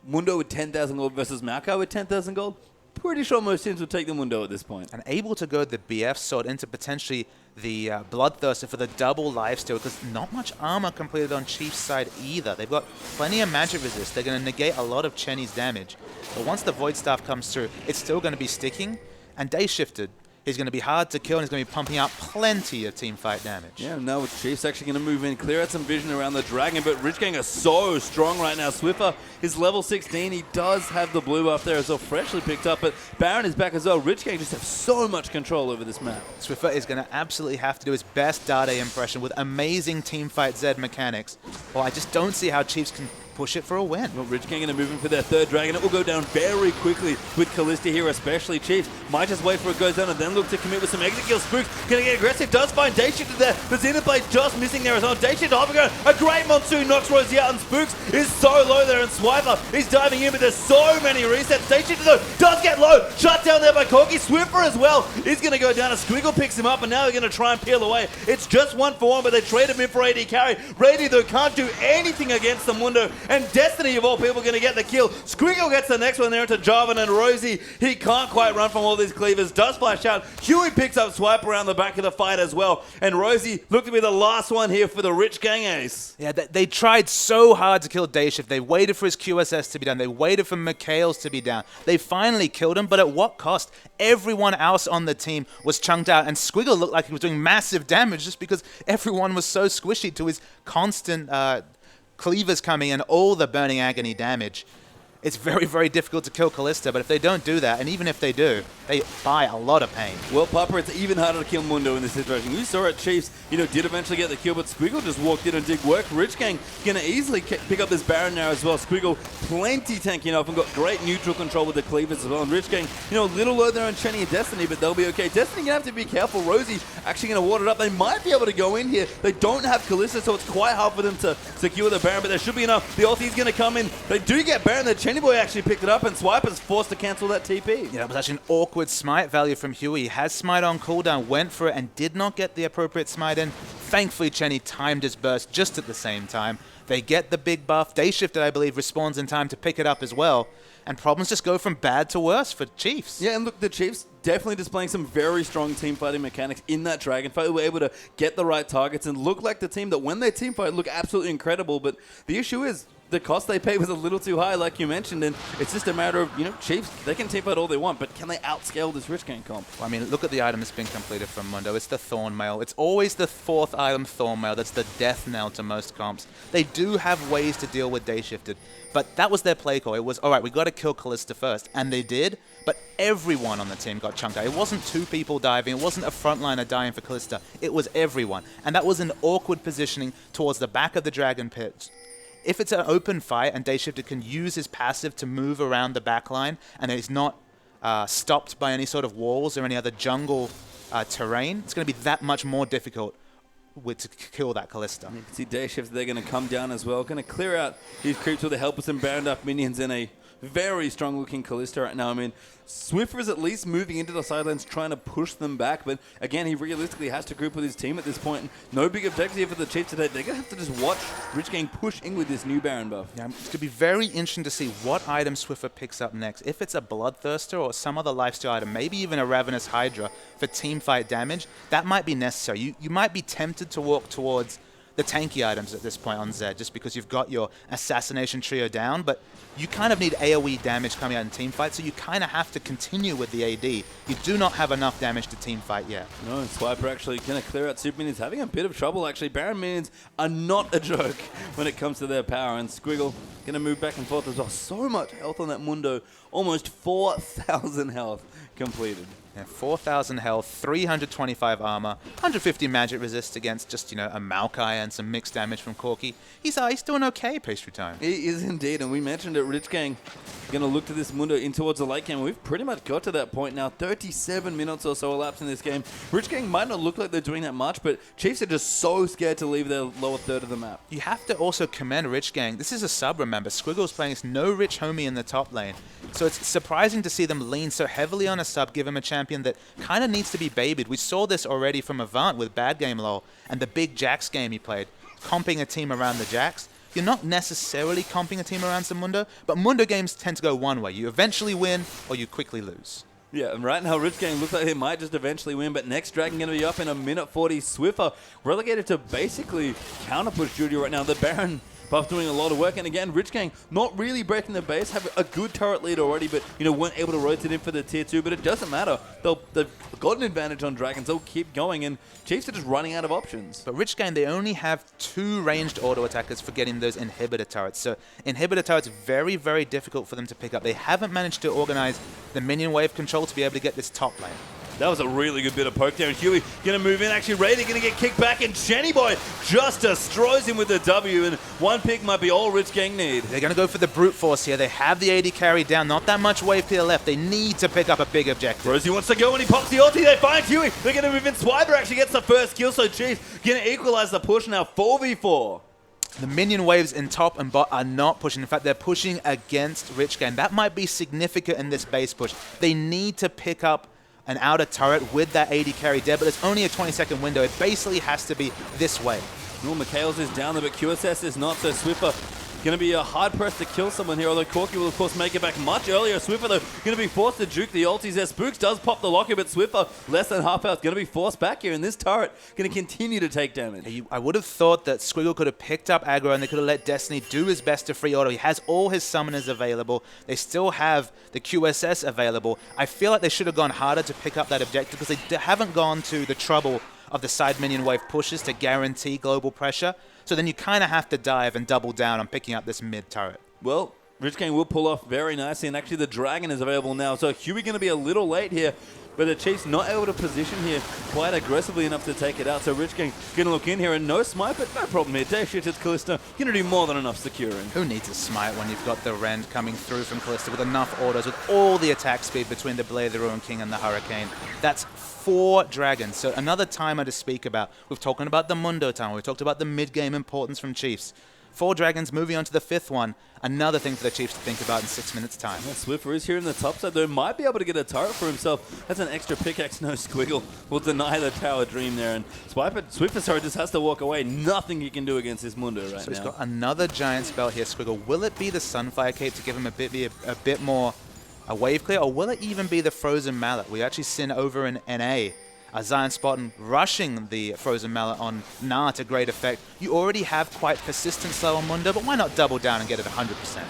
Mundo with 10,000 gold versus Maokai with 10,000 gold. Pretty sure most teams would take the Mundo at this point. And able to go the BF sword into potentially the Bloodthirster for the double lifesteal, because not much armor completed on Chief's side either. They've got plenty of magic resist. They're going to negate a lot of Chenny's damage. But once the Void Staff comes through, it's still going to be sticking. And Day Shifted, he's going to be hard to kill, and he's going to be pumping out plenty of team fight damage. Yeah, now Chief's actually going to move in, clear out some vision around the Dragon, but Rich Gang are so strong right now. Swiffer is level 16. He does have the blue buff there as well, freshly picked up, but Baron is back as well. Rich Gang just have so much control over this map. Swiffer is going to absolutely have to do his best Dade impression with amazing team fight Z mechanics. Well, I just don't see how Chiefs can push it for a win. Well, Rich Gang going to move in for their third dragon. It will go down very quickly with Kalista here, especially. Chiefs might just wait for it goes down and then look to commit with some exit kills. Spooks going to get aggressive. Does find Dayshift there. The Xenoblade just missing there as well. Dayshift hopping. A great Monsoon knocks Rosie out, and Spooks is so low there, and Swiper is diving in, but there's so many resets. Dayshift though does get low. Shut down there by Corky. Swiffer as well is going to go down. A Squiggle picks him up, and now they're going to try and peel away. It's just 1-for-1, but they trade him in for AD carry. Brady though can't do anything against the Mundo, and Destiny of all people going to get the kill. Squiggle gets the next one there into Jarvan, and Rosie, he can't quite run from all these cleavers. Does flash out. Huey picks up Swipe around the back of the fight as well, and Rosie looked to be the last one here for the Rich Gang ace. Yeah, they tried so hard to kill Dayshift. They waited for his QSS to be done. They waited for Mikhail's to be down. They finally killed him, but at what cost? Everyone else on the team was chunked out, and Squiggle looked like he was doing massive damage just because everyone was so squishy to his constant cleavers coming and all the Burning Agony damage. It's very, very difficult to kill Kalista, but if they don't do that, and even if they do, they buy a lot of pain. Well, Papa, it's even harder to kill Mundo in this situation. We saw it, Chiefs, did eventually get the kill, but Squiggle just walked in and did work. Rich Gang gonna easily pick up this Baron now as well. Squiggle plenty tanky enough and got great neutral control with the cleavers as well. And Rich Gang, a little low there on Chenny and Destiny, but they'll be okay. Destiny gonna have to be careful. Rosie actually gonna ward it up. They might be able to go in here. They don't have Kalista, so it's quite hard for them to secure the Baron, but there should be enough. The ulti's gonna come in. They do get Baron. The Chenny boy actually picked it up, and Swiper's forced to cancel that TP. Yeah, it was actually an awkward smite value from Huey. He has smite on cooldown, went for it, and did not get the appropriate smite in. Thankfully, Chenny timed his burst just at the same time. They get the big buff. Dayshift, I believe, respawns in time to pick it up as well. And problems just go from bad to worse for Chiefs. Yeah, and look, the Chiefs definitely displaying some very strong team fighting mechanics in that Dragon fight. They were able to get the right targets and look like the team that when they team fight look absolutely incredible. But the issue is, the cost they paid was a little too high, like you mentioned, and it's just a matter of, Chiefs, they can team fight all they want, but can they outscale this Rich Gang comp? Well, I mean, look at the item that's been completed from Mundo. It's the Thorn Mail. It's always the fourth item, Thorn Mail. That's the death knell to most comps. They do have ways to deal with Dayshifted, but that was their play call. It was, all right, we got to kill Kalista first, and they did, but everyone on the team got chunked out. It wasn't two people diving. It wasn't a frontliner dying for Kalista. It was everyone, and that was an awkward positioning towards the back of the Dragon Pit. If it's an open fight and Dayshifter can use his passive to move around the backline and he's not stopped by any sort of walls or any other jungle terrain, it's going to be that much more difficult to kill that Kalista. You can see Dayshift, they're going to come down as well. Going to clear out these creeps with the help of some bound up minions and a very strong looking Kalista right now. I mean, Swiffer is at least moving into the sidelines trying to push them back, but again, he realistically has to group with his team at this point. No big objective here for the Chiefs today. They're going to have to just watch Rich Gang push in with this new Baron buff. Yeah, it's going to be very interesting to see what item Swiffer picks up next. If it's a Bloodthirster or some other lifesteal item, maybe even a Ravenous Hydra for team fight damage, that might be necessary. You might be tempted to walk towards the tanky items at this point on Zed, just because you've got your Assassination Trio down, but you kind of need AoE damage coming out in team fight, so you kind of have to continue with the AD. You do not have enough damage to team fight yet. No, Swiper actually going to clear out Super Minions, having a bit of trouble actually. Baron Minions are not a joke when it comes to their power, and Squiggle going to move back and forth as well. So much health on that Mundo, almost 4,000 health completed. Yeah, 4,000 health, 325 armor, 150 magic resist against just, a Maokai and some mixed damage from Corky. He's doing okay, Pastry Time. He is indeed, and we mentioned it, Rich Gang going to look to this Mundo in towards the late game. We've pretty much got to that point now. 37 minutes or so elapsed in this game. Rich Gang might not look like they're doing that much, but Chiefs are just so scared to leave their lower third of the map. You have to also commend Rich Gang. This is a sub, remember. Squiggle's playing this no Rich Homie in the top lane. So it's surprising to see them lean so heavily on a sub, give him a champion that kind of needs to be babied. We saw this already from Avant with Bad Game LoL and the big Jax game he played, comping a team around the Jax. You're not necessarily comping a team around some Mundo, but Mundo games tend to go one way. You eventually win or you quickly lose. Yeah, and right now Rich Gang looks like they might just eventually win, but next Dragon going to be up in a minute 40. Swiffer relegated to basically counter-push duty right now. The Baron buff doing a lot of work, and again, Rich Gang not really breaking the base, have a good turret lead already, but weren't able to rotate in for the tier 2, but it doesn't matter. They've got an advantage on Dragons, they'll keep going, and Chiefs are just running out of options. But Rich Gang, they only have 2 ranged auto attackers for getting those inhibitor turrets, so inhibitor turrets very, very difficult for them to pick up. They haven't managed to organize the minion wave control to be able to get this top lane. That was a really good bit of poke there, and Huey going to move in. Actually, Raider going to get kicked back, and Jenny Boy just destroys him with the W, and one pick might be all Rich Gang need. They're going to go for the brute force here. They have the AD carry down, not that much wave clear left. They need to pick up a big objective. Rosie wants to go, and he pops the ulti. They find Huey. They're going to move in. Swiper actually gets the first kill, so Chiefs going to equalize the push now, 4v4. The minion waves in top and bot are not pushing. In fact, they're pushing against Rich Gang. That might be significant in this base push. They need to pick up an outer turret with that AD carry dead, but it's only a 20-second window. It basically has to be this way. Well, Mikhails is down there, but QSS is not, so Swiffer going to be hard pressed to kill someone here, although Corky will, of course, make it back much earlier. Swiffer, though, going to be forced to juke the ultis there. Spooks does pop the locker, but Swiffer, less than half health, going to be forced back here, and this turret going to continue to take damage. I would have thought that Squiggle could have picked up aggro and they could have let Destiny do his best to free auto. He has all his summoners available. They still have the QSS available. I feel like they should have gone harder to pick up that objective because they haven't gone to the trouble of the side minion wave pushes to guarantee global pressure. So then you kind of have to dive and double down on picking up this mid turret. Well, Rich Gang will pull off very nicely, and actually the Dragon is available now. So Huey going to be a little late here, but the Chiefs not able to position here quite aggressively enough to take it out. So Rich Gang going to look in here, and no smite, but no problem here. Dave Shitter's Kalista going to do more than enough securing. Who needs a smite when you've got the Rend coming through from Kalista with enough autos, with all the attack speed between the Blade, the Ruin King, and the Hurricane? That's 4 dragons. So another timer to speak about. We've talked about the Mundo timer. We've talked about the mid-game importance from Chiefs. 4 dragons moving on to the 5th one. Another thing for the Chiefs to think about in 6 minutes' time. Well, Swiffer is here in the top side, though. Might be able to get a turret for himself. That's an extra pickaxe. No Squiggle will deny the tower dream there. And Swiffer, sorry, just has to walk away. Nothing he can do against this Mundo right now. So he's got another giant spell here, Squiggle. Will it be the Sunfire Cape to give him a bit more a wave clear, or will it even be the Frozen Mallet? We actually seen over in NA Zion Spartan rushing the Frozen Mallet on Nah to great effect. You already have quite persistent slow on Mundo, but why not double down and get it 100%?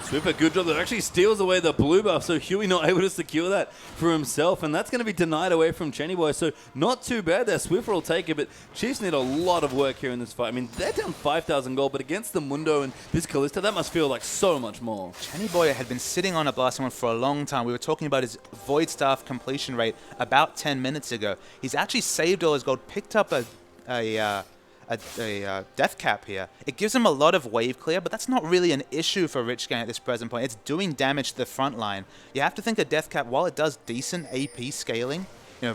Swiffer, good job. That actually steals away the blue buff, so Huey not able to secure that for himself, and that's going to be denied away from Chenny Boy, so not too bad there. Swiffer will take it, but Chiefs need a lot of work here in this fight. I mean, they're down 5,000 gold, but against the Mundo and this Kalista, that must feel like so much more. Chenny Boy had been sitting on a blasting one for a long time. We were talking about his Void Staff completion rate about 10 minutes ago. He's actually saved all his gold, picked up a death cap here. It gives him a lot of wave clear, but that's not really an issue for Rich Gang at this present point. It's doing damage to the front line. You have to think a death cap, while it does decent AP scaling,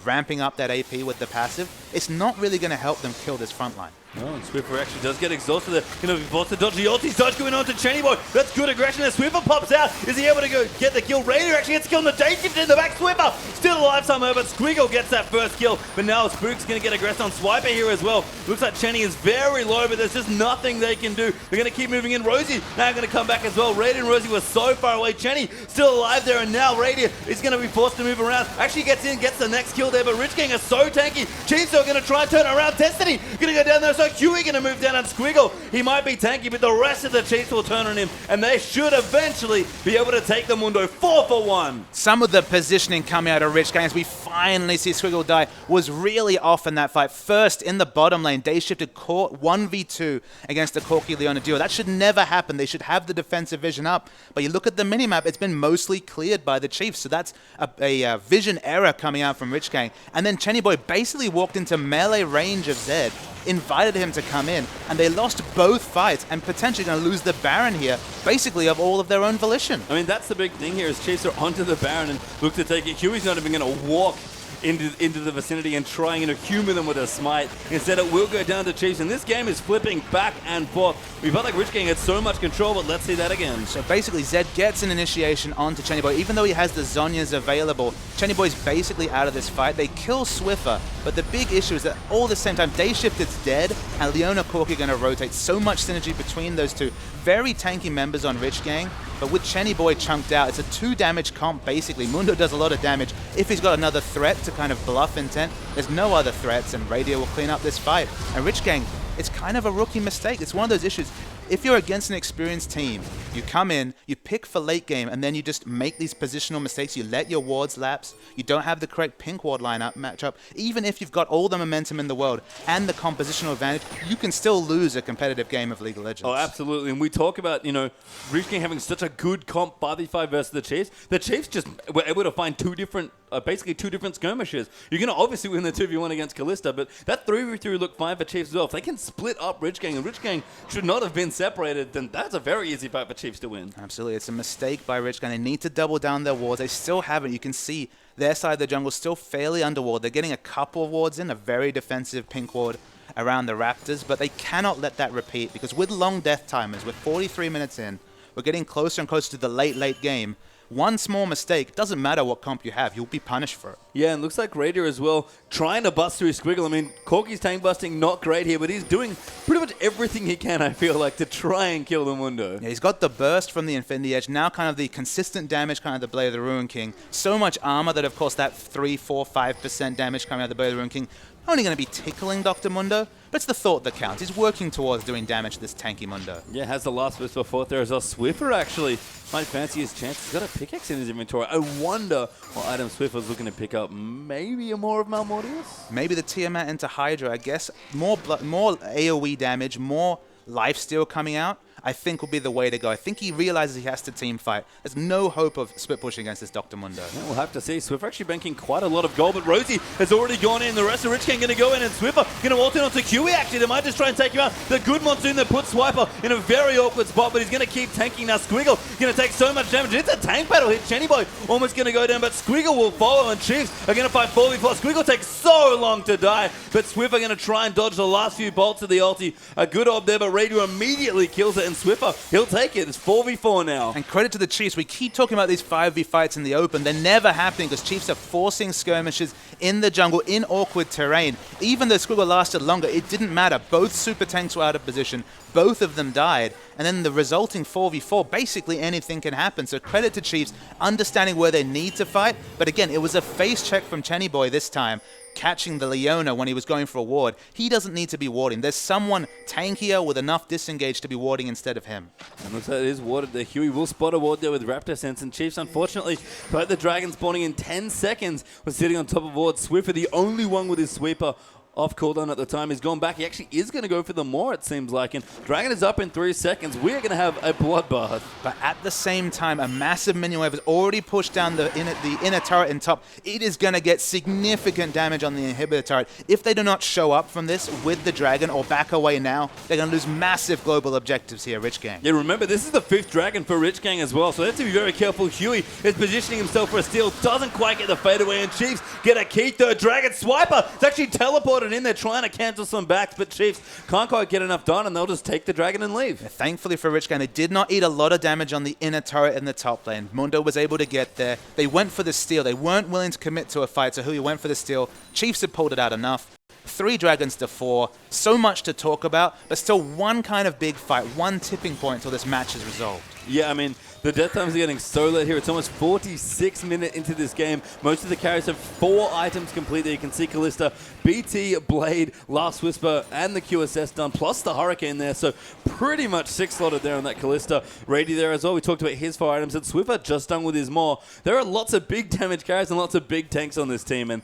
ramping up that AP with the passive, it's not really going to help them kill this front line. No, and Swiffer actually does get exhausted there. Going to be forced to dodge the ulti. Dodge going on to Chenny Boy. That's good aggression there. Swiffer pops out. Is he able to go get the kill? Raider actually gets killed on the day shift in the back. Swiffer still alive somehow, but Squiggle gets that first kill. But now Spook's going to get aggressed on Swiper here as well. Looks like Chenny is very low, but there's just nothing they can do. They're going to keep moving in. Rosie now going to come back as well. Raider and Rosie were so far away. Chenny still alive there, and now Raider is going to be forced to move around. Actually gets in, gets the next kill there, but Rich Gang are so tanky. Chiefs are going to try and turn around. Destiny going to go down there, so Huey going to move down on Squiggle. He might be tanky, but the rest of the Chiefs will turn on him, and they should eventually be able to take the Mundo 4-for-1. Some of the positioning coming out of Rich Gang as we finally see Squiggle die was really off in that fight. First, in the bottom lane, they shifted Court 1v2 against the Corky Leona duo. That should never happen. They should have the defensive vision up, but you look at the minimap, it's been mostly cleared by the Chiefs, so that's a vision error coming out from Rich Gang. And then Chenny Boy basically walked into melee range of Zed, invited him to come in, and they lost both fights and potentially going to lose the Baron here, basically of all of their own volition. I mean, that's the big thing here, is Chiefs are onto the Baron and look to take it. Huey's not even going to walk into the vicinity and trying to humour them with a smite. Instead, it will go down to Chiefs, and this game is flipping back and forth. We felt like Rich Gang had so much control, but let's see that again. So basically, Zed gets an initiation onto Chenny Boy. Even though he has the Zhonya's available, Chenny Boy's basically out of this fight. They kill Swiffer, but the big issue is that all at the same time, Day Shift is dead, and Leona Corky are going to rotate. So much synergy between those two. Very tanky members on Rich Gang, but with Chenny Boy chunked out, it's a 2 damage comp basically. Mundo does a lot of damage. If he's got another threat to kind of bluff intent, there's no other threats, and Radio will clean up this fight. And Rich Gang, it's kind of a rookie mistake. It's one of those issues. If you're against an experienced team, you come in, you pick for late game, and then you just make these positional mistakes. You let your wards lapse. You don't have the correct pink ward lineup matchup. Even if you've got all the momentum in the world and the compositional advantage, you can still lose a competitive game of League of Legends. Oh, absolutely. And we talk about, Rich Gang having such a good comp 5v5 versus the Chiefs. The Chiefs just were able to find 2 different basically two different skirmishes. You're going to obviously win the 2v1 against Kalista, but that 3v3 looked fine for Chiefs as well. If they can split up Rich Gang, and Rich Gang should not have been separated, then that's a very easy fight for Chiefs to win. Absolutely. It's a mistake by Rich Gang. They need to double down their wards. They still haven't. You can see their side of the jungle still fairly underward. They're getting a couple of wards in, a very defensive pink ward around the Raptors, but they cannot let that repeat because with long death timers, with 43 minutes in, we're getting closer and closer to the late game. One small mistake, doesn't matter what comp you have, you'll be punished for it. Yeah, and looks like Raider as well, trying to bust through Squiggle. I mean, Corky's tank busting, not great here, but he's doing pretty much everything he can, I feel like, to try and kill the Mundo. Yeah, he's got the burst from the Infinity Edge, now kind of the consistent damage, kind of the Blade of the Ruin King. So much armor that, of course, that 3, 4, 5% damage coming out of the Blade of the Ruin King, only going to be tickling Dr. Mundo, but it's the thought that counts. He's working towards doing damage to this tanky Mundo. Yeah, has the last Whisper forth there as well. Swiffer actually might fancy his chance. He's got a pickaxe in his inventory. I wonder what item Swiffer's looking to pick up. Maybe a more of Malmortius? Maybe the Tiamat into Hydra, I guess. More AoE damage, more lifesteal coming out, I think will be the way to go. I think he realizes he has to team fight. There's no hope of split pushing against this Dr. Mundo. Yeah, we'll have to see. Swiffer actually banking quite a lot of gold, but Rosie has already gone in. The rest of Rich King going to go in, and Swiffer going to ult in onto Kiwi actually. They might just try and take him out. The good Monsoon that puts Swiper in a very awkward spot, but he's going to keep tanking now. Squiggle going to take so much damage. It's a tank battle hit. Chenny Boy almost going to go down, but Squiggle will follow, and Chiefs are going to fight 4v4. Squiggle takes so long to die, but Swiffer going to try and dodge the last few bolts of the ulti. A good ob there, but Radio immediately kills it, and Swiffer, he'll take it. It's 4v4 now. And credit to the Chiefs. We keep talking about these 5v fights in the open. They're never happening because Chiefs are forcing skirmishes in the jungle in awkward terrain. Even though Squiggle lasted longer, it didn't matter. Both super tanks were out of position. Both of them died. And then the resulting 4v4, basically anything can happen. So credit to Chiefs understanding where they need to fight. But again, it was a face check from Chenny Boy this time, catching the Leona when he was going for a ward. He doesn't need to be warding. There's someone tankier with enough disengage to be warding instead of him. And looks like it is warded there. Huey will spot a ward there with Raptor Sense, and Chiefs, unfortunately, but the Dragon spawning in 10 seconds was sitting on top of ward. Swiffer, the only one with his sweeper off cooldown at the time. He's gone back. He actually is going to go for the more, it seems like. And Dragon is up in 3 seconds. We are going to have a bloodbath. But at the same time, a massive minion wave has already pushed down the inner turret in top. It is going to get significant damage on the inhibitor turret. If they do not show up from this with the Dragon or back away now, they're going to lose massive global objectives here, Rich Gang. Yeah, remember, this is the 5th Dragon for Rich Gang as well, so they have to be very careful. Huey is positioning himself for a steal. Doesn't quite get the fadeaway, and Chiefs get a key. Third Dragon. Swiper is actually teleported in there trying to cancel some backs, but Chiefs can't quite get enough done, and they'll just take the Dragon and leave. Yeah, thankfully for Rich Gang, they did not eat a lot of damage on the inner turret in the top lane. Mundo was able to get there. They went for the steal. They weren't willing to commit to a fight, so Huey went for the steal. Chiefs had pulled it out enough. 3 Dragons to 4. So much to talk about, but still one kind of big fight, one tipping point until this match is resolved. Yeah, I mean, the death times are getting so late here. It's almost 46 minutes into this game. Most of the carries have 4 items complete there. You can see Kalista, BT, Blade, Last Whisper, and the QSS done, plus the Hurricane there. So pretty much 6 slotted there on that Kalista. Rady there as well. We talked about his 4 items. And Swiffer just done with his more. There are lots of big damage carries and lots of big tanks on this team. And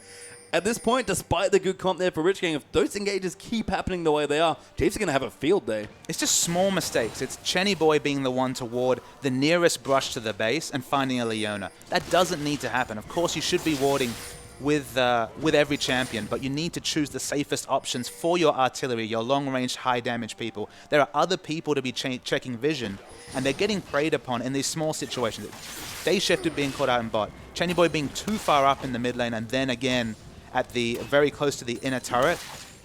at this point, despite the good comp there for Rich Gang, if those engages keep happening the way they are, Chiefs are going to have a field day. It's just small mistakes. It's Chenny Boy being the one to ward the nearest brush to the base and finding a Leona. That doesn't need to happen. Of course, you should be warding with every champion, but you need to choose the safest options for your artillery, your long-range, high-damage people. There are other people to be checking vision, and they're getting preyed upon in these small situations. Day Shifted being caught out in bot, Chenny Boy being too far up in the mid lane, and then again at the very close to the inner turret.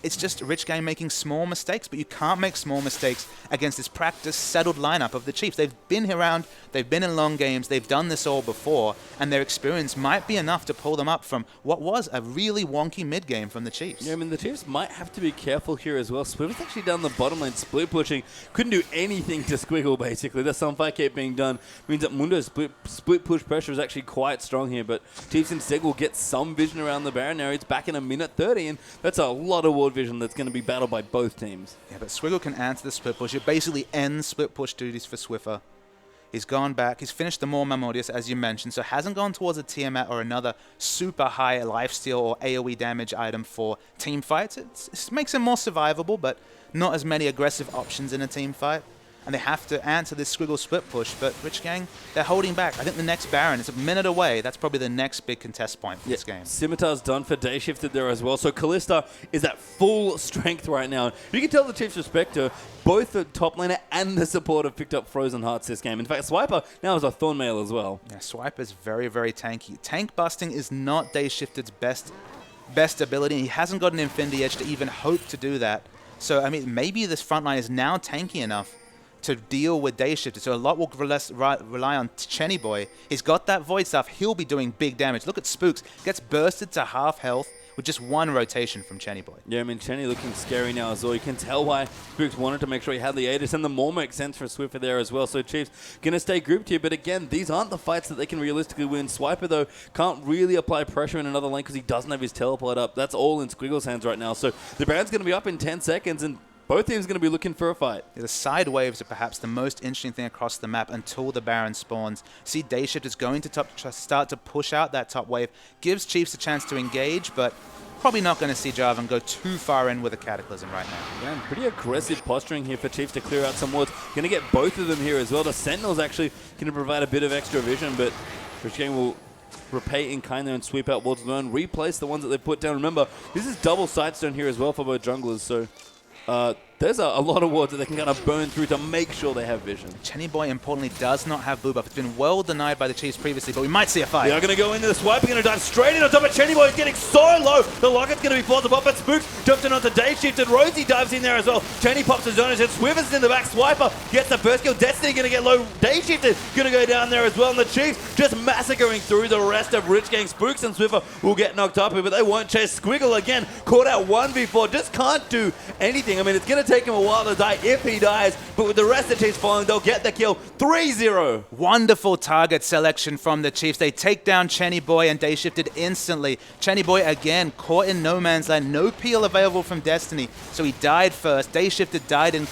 It's just Rich Gang making small mistakes, but you can't make small mistakes against this practiced, settled lineup of the Chiefs. They've been around, they've been in long games, they've done this all before, and their experience might be enough to pull them up from what was a really wonky mid game from the Chiefs. Yeah, I mean, the Chiefs might have to be careful here as well. Swiffer's actually down the bottom lane, split pushing. Couldn't do anything to Squiggle, basically. The Sunfire kept being done. Means that Mundo's split push pressure is actually quite strong here, but Chiefs instead will get some vision around the Baron area. It's back in a minute 30, and that's a lot of ward vision that's going to be battled by both teams. Yeah, but Squiggle can answer the split push. It basically ends split push duties for Swiffer. He's gone back. He's finished the more Malmortius, as you mentioned, so hasn't gone towards a Tiamat or another super high lifesteal or AoE damage item for team fights. It makes him more survivable, but not as many aggressive options in a team fight. and they have to answer this Squiggle split push. But Rich Gang, they're holding back. I think the next Baron is a minute away. That's probably the next big contest point for this game. Scimitar's done for day shifted there as well. So Kalista is at full strength right now. You can tell the Chiefs respect her. Both the top laner and the support have picked up Frozen Hearts this game. In fact, Swiper now has a Thornmail as well. Yeah, Swiper's very, very tanky. Tank busting is not Day Shifted's best ability. He hasn't got an Infinity Edge to even hope to do that. So, I mean, maybe this front line is now tanky enough to deal with Day Shifted. So a lot will rely on Chenny Boy. He's got that Void Staff. He'll be doing big damage. Look at Spooks. Gets bursted to half health with just one rotation from Chenny Boy. Yeah, I mean, Chenny looking scary now as well. You can tell why Spooks wanted to make sure he had the Aegis, and the more makes sense for Swiffer there as well. So Chiefs going to stay grouped here, but again, these aren't the fights that they can realistically win. Swiper, though, can't really apply pressure in another lane because he doesn't have his teleport up. That's all in Squiggle's hands right now. So the Baron's going to be up in 10 seconds, and both teams going to be looking for a fight. Yeah, the side waves are perhaps the most interesting thing across the map until the Baron spawns. See, Dayshift is going to start to push out that top wave. Gives Chiefs a chance to engage, but probably not going to see Jarvan go too far in with a Cataclysm right now. Yeah, pretty aggressive posturing here for Chiefs to clear out some wards. Going to get both of them here as well. The Sentinel's actually going to provide a bit of extra vision, but Rich Gang will repay in kind there and sweep out wards alone. Replace the ones that they put down. Remember, this is double Sightstone here as well for both junglers, so there's a lot of wards that they can kind of burn through to make sure they have vision. Chenny Boy, importantly, does not have blue buff. It's been well denied by the Chiefs previously, but we might see a fight. They are going to go into the swipe. They're going to dive straight in on top of Chenny Boy. He's getting so low. The Locket's going to be forced above, but Spooks jumps in onto Day Shift, and Rosie dives in there as well. Chenny pops his own, and Swivers in the back. Swiper gets the first kill. Destiny going to get low. Day Shift is going to go down there as well, and the Chiefs just massacring through the rest of Rich Gang. Spooks and Swiffer will get knocked up here, but they won't chase. Squiggle again, caught out 1v4, just can't do anything. I mean, it's going to take him a while to die if he dies, but with the rest of the Chiefs following, they'll get the kill. 3-0. Wonderful target selection from the Chiefs. They take down Chenny Boy and Day Shifted instantly. Chenny Boy again caught in no man's land. No peel available from Destiny, so he died first. Day Shifted died in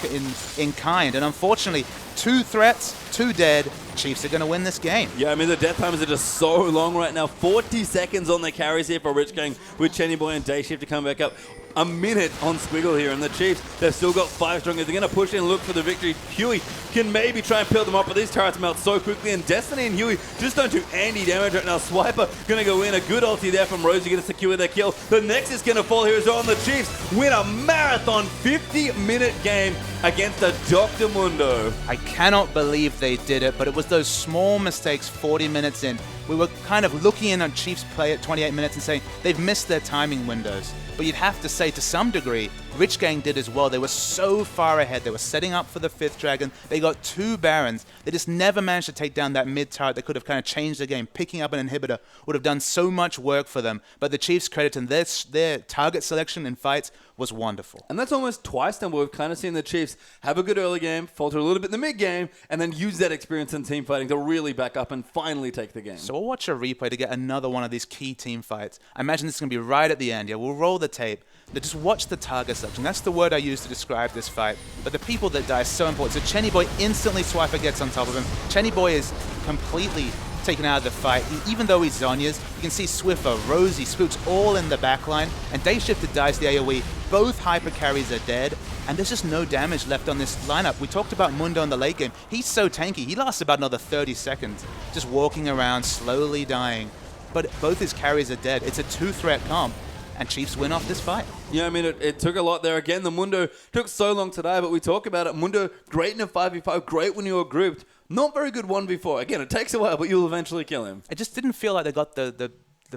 kind, and unfortunately, 2 threats, 2 dead. Chiefs are going to win this game. Yeah, I mean, the death times are just so long right now. 40 seconds on the carries here for Rich Gang with Chenny Boy and Day Shift to come back up. A minute on Squiggle here, and the Chiefs, they've still got 5 strongers. They're going to push in and look for the victory. Huey can maybe try and peel them up, but these turrets melt so quickly, and Destiny and Huey just don't do any damage right now. Swiper going to go in. A good ulti there from Rosie going to secure their kill. The Nexus is going to fall here as well, and the Chiefs win a marathon 50-minute game against the Dr. Mundo. I cannot believe they did it, but it was those small mistakes 40 minutes in. We were kind of looking in on Chiefs play at 28 minutes and saying they've missed their timing windows. But you'd have to say, to some degree, Rich Gang did as well. They were so far ahead. They were setting up for the 5th Dragon. They got 2 Barons. They just never managed to take down that mid turret. They could have kind of changed the game. Picking up an inhibitor would have done so much work for them. But the Chiefs' credit and their target selection in fights was wonderful. And that's almost twice now where we've kind of seen the Chiefs have a good early game, falter a little bit in the mid game, and then use that experience in team fighting to really back up and finally take the game. So we'll watch a replay to get another one of these key team fights. I imagine this is going to be right at the end. Yeah, we'll roll the tape. Just watch the target selection. That's the word I use to describe this fight. But the people that die is so important. So Chenny Boy instantly Swiper gets on top of him. Chenny Boy is completely taken out of the fight. Even though he's Zonya's, you can see Swiffer, Rosie, Spooks all in the backline. And Day Shifted dies the AoE. Both hyper carries are dead. And there's just no damage left on this lineup. We talked about Mundo in the late game. He's so tanky. He lasts about another 30 seconds. Just walking around, slowly dying. But both his carries are dead. It's a 2-threat comp. And Chiefs win off this fight. Yeah, I mean, it took a lot there. Again, the Mundo took so long to die, but we talk about it. Mundo, great in a 5v5, great when you were grouped. Not very good 1v4. Again, it takes a while, but you'll eventually kill him. It just didn't feel like they got the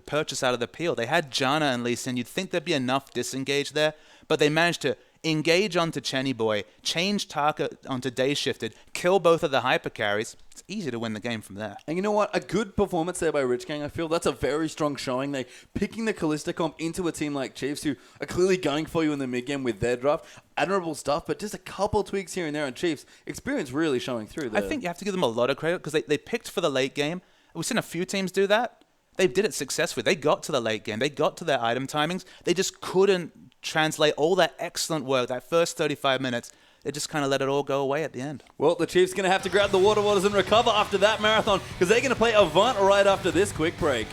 purchase out of the peel. They had Janna and Lee Sin. You'd think there'd be enough disengage there, but they managed to engage onto Chenny Boy, change target onto Day Shifted, kill both of the hyper carries. It's easy to win the game from there. And you know what? A good performance there by Rich Gang. I feel that's a very strong showing. They picking the Kalista comp into a team like Chiefs, who are clearly going for you in the mid game with their draft. Admirable stuff, but just a couple tweaks here and there on Chiefs. Experience really showing through there. I think you have to give them a lot of credit because they picked for the late game. We've seen a few teams do that. They did it successfully. They got to the late game. They got to their item timings. They just couldn't translate all that excellent work, that first 35 minutes. They just kind of let it all go away at the end. Well, the Chiefs going to have to grab the water waters and recover after that marathon because they're going to play Avant right after this quick break.